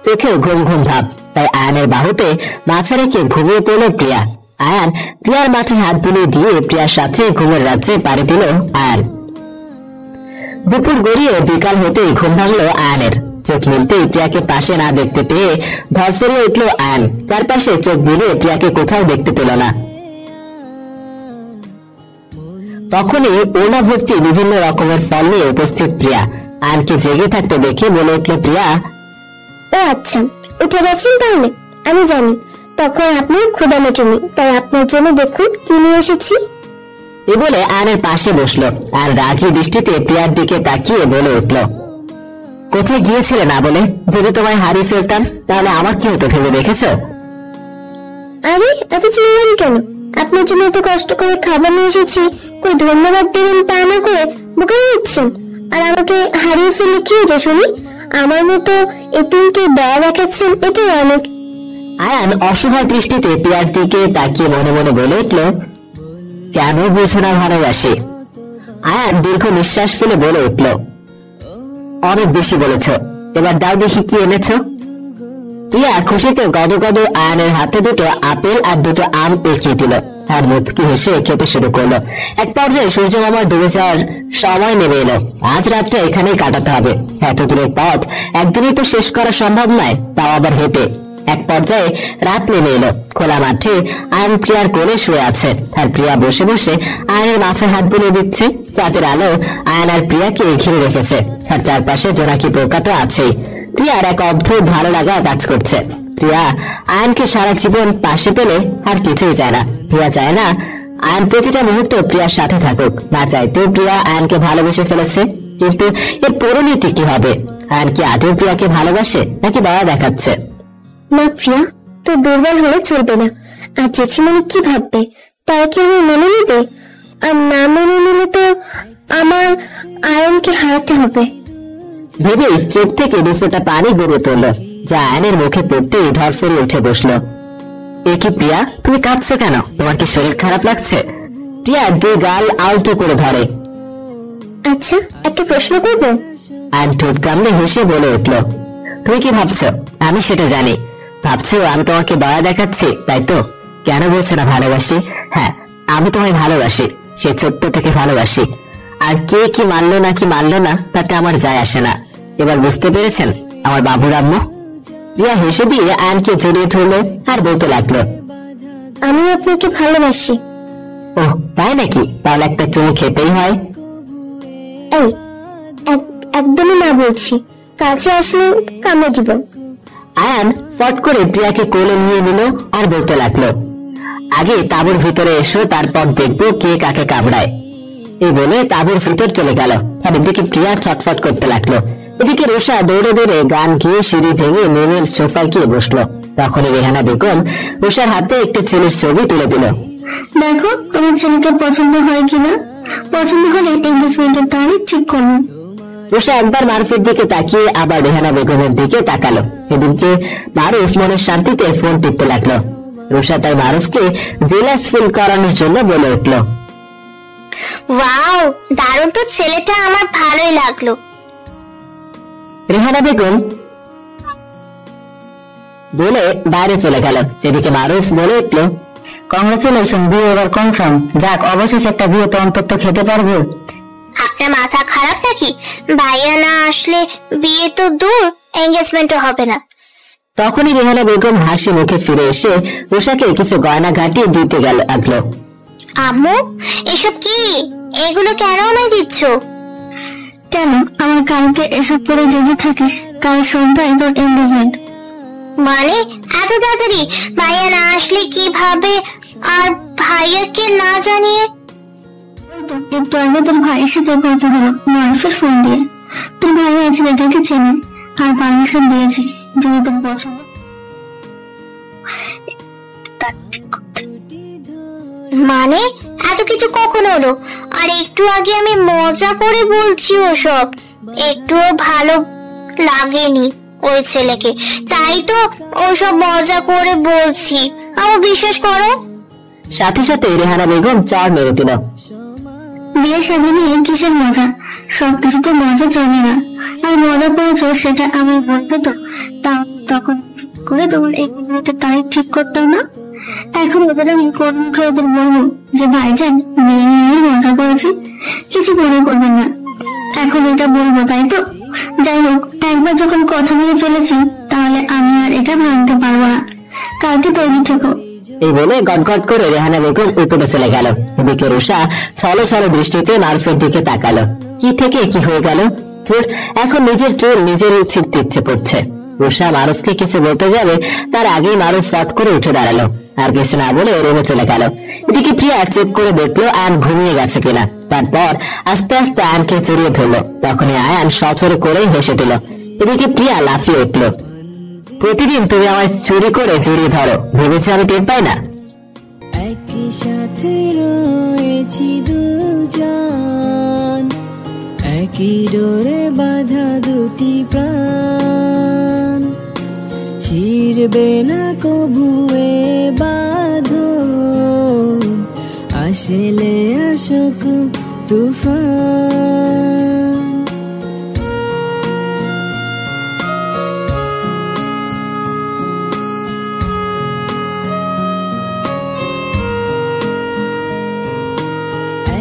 চোখেও ঘুম ঘুম ভাব, তাই আয়ানের বাহুতে মাথা রেখে ঘুমিয়ে পড়লো প্রিয়া। আয়ান প্রিয়ার মাথায় হাত বুলিয়ে দিয়ে প্রিয়ার সাথে ঘুমের রাজ্যে পাড়ি দিল আয়ান। দুপুর গড়িয়ে বিকাল হতেই ঘুম ভাঙলো আয়ানের। চোখ মিলতেই প্রিয়াকে পাশে না দেখতে পেয়ে ধরফড়িয়ে উঠলো আয়ান। চারপাশে চোখ বুলিয়ে প্রিয়াকে কোথাও দেখতে পেল না। তখনই ওড়না ভর্তি বিভিন্ন রকমের ফল নিয়ে উপস্থিত প্রিয়া আয়ানকে জেগে থাকতে দেখে বলে উঠলো প্রিয়া, ও আচ্ছা, উঠে গেছেন তাহলে। আমি জানি তখন আপনার ক্ষুধা মেটেনি, তাই আপনার জন্য দেখুন কি নিয়ে এসেছি। এ বলে আয়ানের পাশে বসলো আর রাগী দৃষ্টিতে প্রিয়ার দিকে তাকিয়ে বলে উঠলো, কোথায় গিয়েছিলে না বলে? যদি তোমায় হারিয়ে ফেলতাম তাহলে আমার কি হতো ভেবে দেখেছো? আরে এত চিনলেন কেন? আপনার জন্য এত কষ্ট করে খাবার নিয়ে এসেছি, কই ধন্যবাদ দিলেন তা না করে বুকে দিচ্ছেন। আর আমাকে হারিয়ে ফেলে কি হতো শুনি? আমার মতো এতিমকে দয়া দেখাচ্ছেন, এটাই অনেক। আয়ান অসহায় দৃষ্টিতে প্রিয়ার দিকে তাকিয়ে মনে মনে বলে উঠলো, কেন বুঝো না ভালোবাসি? আয়ান দীর্ঘ নিঃশ্বাস ফেলে বলে উঠলো, অনেক বেশি বলেছ, এবার দাও দেখি কি এনেছো। প্রিয়া খুশিতে গদগদ আয়ানের হাতে দুটো আপেল আর দুটো আম এগিয়ে দিল আর মুচকি হেসে খেতে শুরু করলো। এক পর্যায়ে সূর্য মামা ডুবে যাওয়ার সময় নেমে এলো। আজ রাতটা এখানেই কাটাতে হবে। এত দূরের পথ একদিনই তো শেষ করা সম্ভব নয়, তাও আবার হেঁটে। এক পর্যায়ে রাত নেমে এলো। খোলা মাঠে আয়ন প্রিয়ার কোলে শুয়ে আছে, আর প্রিয়া বসে বসে আয়নের মাথায় হাত বুলিয়ে দিচ্ছে। চাঁদের আলো আয়ন আর প্রিয়াকে ঘিরে রেখেছে, আর চারপাশে জোনাকি পোকা তো আছেই। প্রিয়ার এক অদ্ভুত ভালো লাগা কাজ করছে। প্রিয়া আয়নকে সারা জীবন পাশে পেলে আর কিছুই চায় না। প্রিয়া চায় না আয়ন প্রতিটা মুহূর্ত প্রিয়ার সাথে থাকুক। না চাইতেও প্রিয়া আয়নকে ভালোবেসে ফেলেছে, কিন্তু এর পরিণতি কি হবে? আয়ন কি আদৌ প্রিয়াকে ভালোবাসে নাকি দয়া দেখাচ্ছে? না প্রিয়া, তো দুর্বল হলে চলবে না। আর জেঠিমণি কি ভাববে? তারা কি আমি মেনে নেবে? আর না মেনে নিলে তো আমার আয়নকে হারাতে হবে। ভেবে চোখ থেকে দুফোঁটা পানি গড়িয়ে পড়লো, যা আয়নের মুখে পড়তেই ধরফড়িয়ে উঠে বসলো। এ কি প্রিয়া, তুমি কাঁদছো কেন? তোমার কি শরীর খারাপ লাগছে? প্রিয়া দুই গাল আলতো করে ধরে। আচ্ছা, একটা প্রশ্ন করবো? আয়ন ঠোঁট কামড়ে হেসে বলে উঠলো, তুমি কি ভাবছো? আমি সেটা জানি। ভাবছো আমি তোমাকে দয়া দেখাচ্ছি, তাই তো? কেন বলছো না ভালোবাসি? হ্যাঁ, আমি তোমায় ভালোবাসি, সে ছোট্ট থেকে ভালোবাসি। আর কে কি মানলো না কি মানলো না তাতে আমার যায় আসে না। এবার বুঝতে পেরেছেন আমার বাবুর আম্মু? প্রিয়া হেসে দিয়ে আয়নকে জড়িয়ে ধরলো আর বলতে লাগলো, আমি আপনাকে ভালোবাসি। ওহ তাই নাকি? তাহলে একটা চুমু খেতেই হয়। এই একদমই না বলছি, কাছে আসলে কামড়ে দিব। আয়ান ফট করে প্রিয়াকে কোলে নিয়ে নিল আর বলতে লাগলো, আগে তাঁবুর ভিতরে এসো, তারপর দেখবো কে কাকে কামড়ায়। এই বলে তাঁবুর ভিতর চলে গেল। আর এদিকে প্রিয়া ছটফট করতে লাগলো। এদিকে রুষা দৌড়ে দৌড়ে গান গিয়ে সিঁড়ি ভেঙে নেমে সোফায় গিয়ে বসলো। তখনই রেহানা বেগম রুষার হাতে একটি ছেলের ছবি তুলে দিল। দেখো তোমার ছেলেকে পছন্দ হয় কিনা, পছন্দ হলে এঙ্গেজমেন্টের তারিখ ঠিক করুন। রুষা একবার মারুফের দিকে তাকিয়ে আবার রেহানা বেগমের দিকে তাকালো। এদিকে মারুফ মনের শান্তিতে ফোন টিপতে লাগলো। রুষা তাই মারুফকে জেলাস ফিল করানোর জন্য বলে উঠলো, ওয়াও, দারুণ তো, ছেলেটা আমার ভালোই লাগলো। রেহানা বেগম বলে বাইরে চলে গেল। এদিকে মারুফ বলে উঠলো, কংগ্রেচুলেশন, বিয়ে এবার কনফার্ম। যাক, অবশেষে একটা বিয়ে তো অন্তত খেতে পারবো। আপনার মাথা খারাপ নাকি? ভাইয়া না আসলে বিয়ে তো দূর, এঙ্গেজমেন্টও হবে না। তখনই রেহানা বেগম হাসি মুখে ফিরে এসে রুষাকে কিছু গয়না ঘাটিয়ে দিতে লাগলো। আম্মু, এসব কি? এগুলো কেন আমায় দিচ্ছ? কেন আমার কালকে এসব পরে রেডি থাকিস? কাল সন্ধ্যায় তোর এঙ্গেজমেন্ট। মানে এত তাড়াতাড়ি? ভাইয়া না আসলে কিভাবে? আর ভাইয়াকে না জানিয়ে? একটু আগে তোর ভাইয়ের সাথে কথা হলো মারুফের ফোন দিয়ে। তোর ভাইয়া এই ছেলেটাকে চেনে আর পারমিশন দিয়েছে যদি তোর পছন্দ। মানে এত কিছু কখন হলো? আর একটু আগে আমি মজা করে বলছি ওসব, একটুও ভালো লাগেনি ওই ছেলেকে, তাই তো ওসব মজা করে বলছি, আমার বিশ্বাস করো। সাথে সাথে রেহানা বেগম চার মেরে দিল। বিয়ে শাদী নিয়ে কিসের মজা? সবকিছুতে মজা চলে না। আর মজা করেছো সেটা আমি বলবো তো, তখন করে তোমার এঙ্গেজমেন্টের তারিখ ঠিক করতাম না? এখন ওদের আমি কোন মুখে ওদের বলবো যে ভাইজান বিয়ে নিয়ে মজা করেছে? কিছু মনে করবেন না, এখন এটা বলবো তাই তো? যাই হোক, একবার যখন কথা বলে ফেলেছি তাহলে আমি আর এটা ভাঙতে পারবো না। কালকে তৈরি থেকো। এই বলে গটগট করে রেহানা বেগম উপরে চলে গেল। এদিকে রুষা ছলো ছলো দৃষ্টিতে মারুফের দিকে তাকালো। কি থেকে কি হয়ে গেল? তোর এখন নিজের চুল নিজের ছিঁড়তে ইচ্ছে পড়ছে। রুষা মারুফকে কিছু বলতে যাবে তার আগেই মারুফ ফট করে উঠে দাঁড়ালো, আর কিছু না বলে রুমে চলে গেল। এদিকে প্রিয়া চেক করে দেখলো আয়ান ঘুমিয়ে গেছে কিনা। তারপর আস্তে আস্তে আয়ানকে জড়িয়ে ধরলো। তখনই আয়ান সচরে করে হেসে দিল। এদিকে প্রিয়া লাফিয়ে উঠলো। প্রতিদিন তুমি আমায় চুরি করে জড়িয়ে ধরো, ভেবেছি আমি টের পাই না? একই সাথে রয়েছি দুজন, একই ডোরে বাঁধা দুটি প্রাণ, ছিড়বে না কবুয়ে বাঁধন, আসলে আসুক তুফান।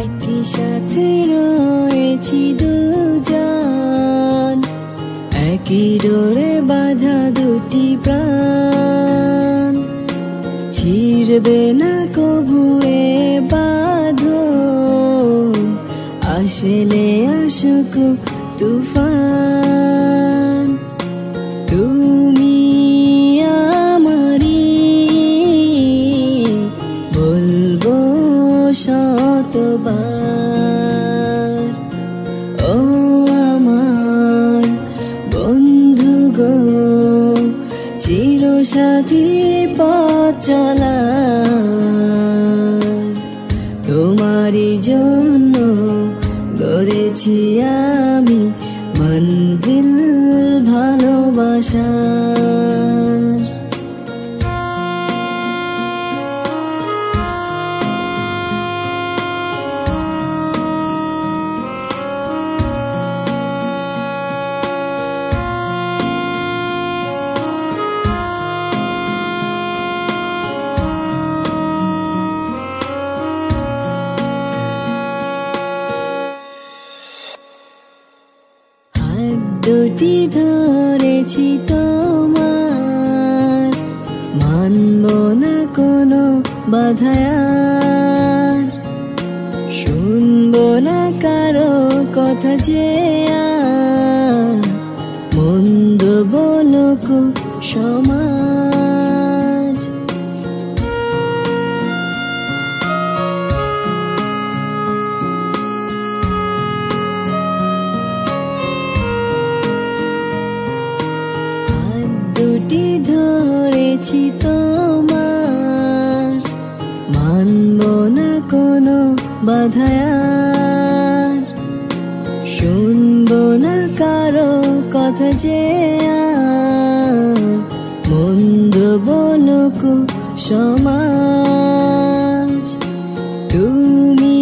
একই সাথে রয়েছি দুজন, একই ডোরে বাঁধা দুটি প্রাণ, ছিড়বে না কবুয়ে বাঁধন, আসলে আসুক তুফান। তুমি আমারি বলবো শতবার, ও আমার বন্ধু গো, চিরসাথী পথ চলা, তোমারই জন্য গড়েছি আমি মঞ্জিল ভালোবাসা। দুটি ধরেছি তোমার, মানব না কোনো বাধায়ার, শুনবো না কারো কথা যে আর, মন্দ বলুক সমাজ। দুটি ধরেছি তোমার, মানব না কোনো বাধায়ার, শুনবো না কারো কথা যে আর, মন্দ বলুক সমাজ। তুমি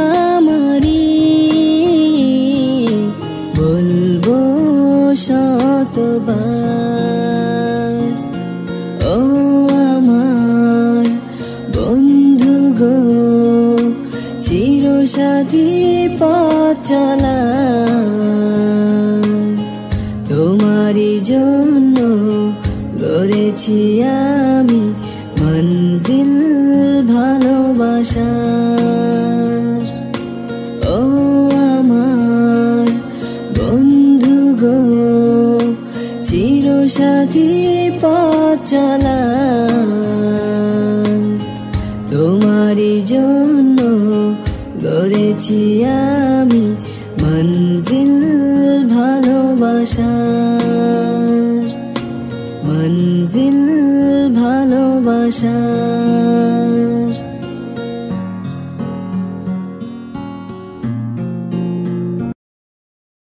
আমারি বলবো শতবার, ও আমার বন্ধু গো, চিরসাথী পথ চলা, তোমারই জন্য গড়েছি আমি মঞ্জিল ভালোবাসা। ও আমার আশা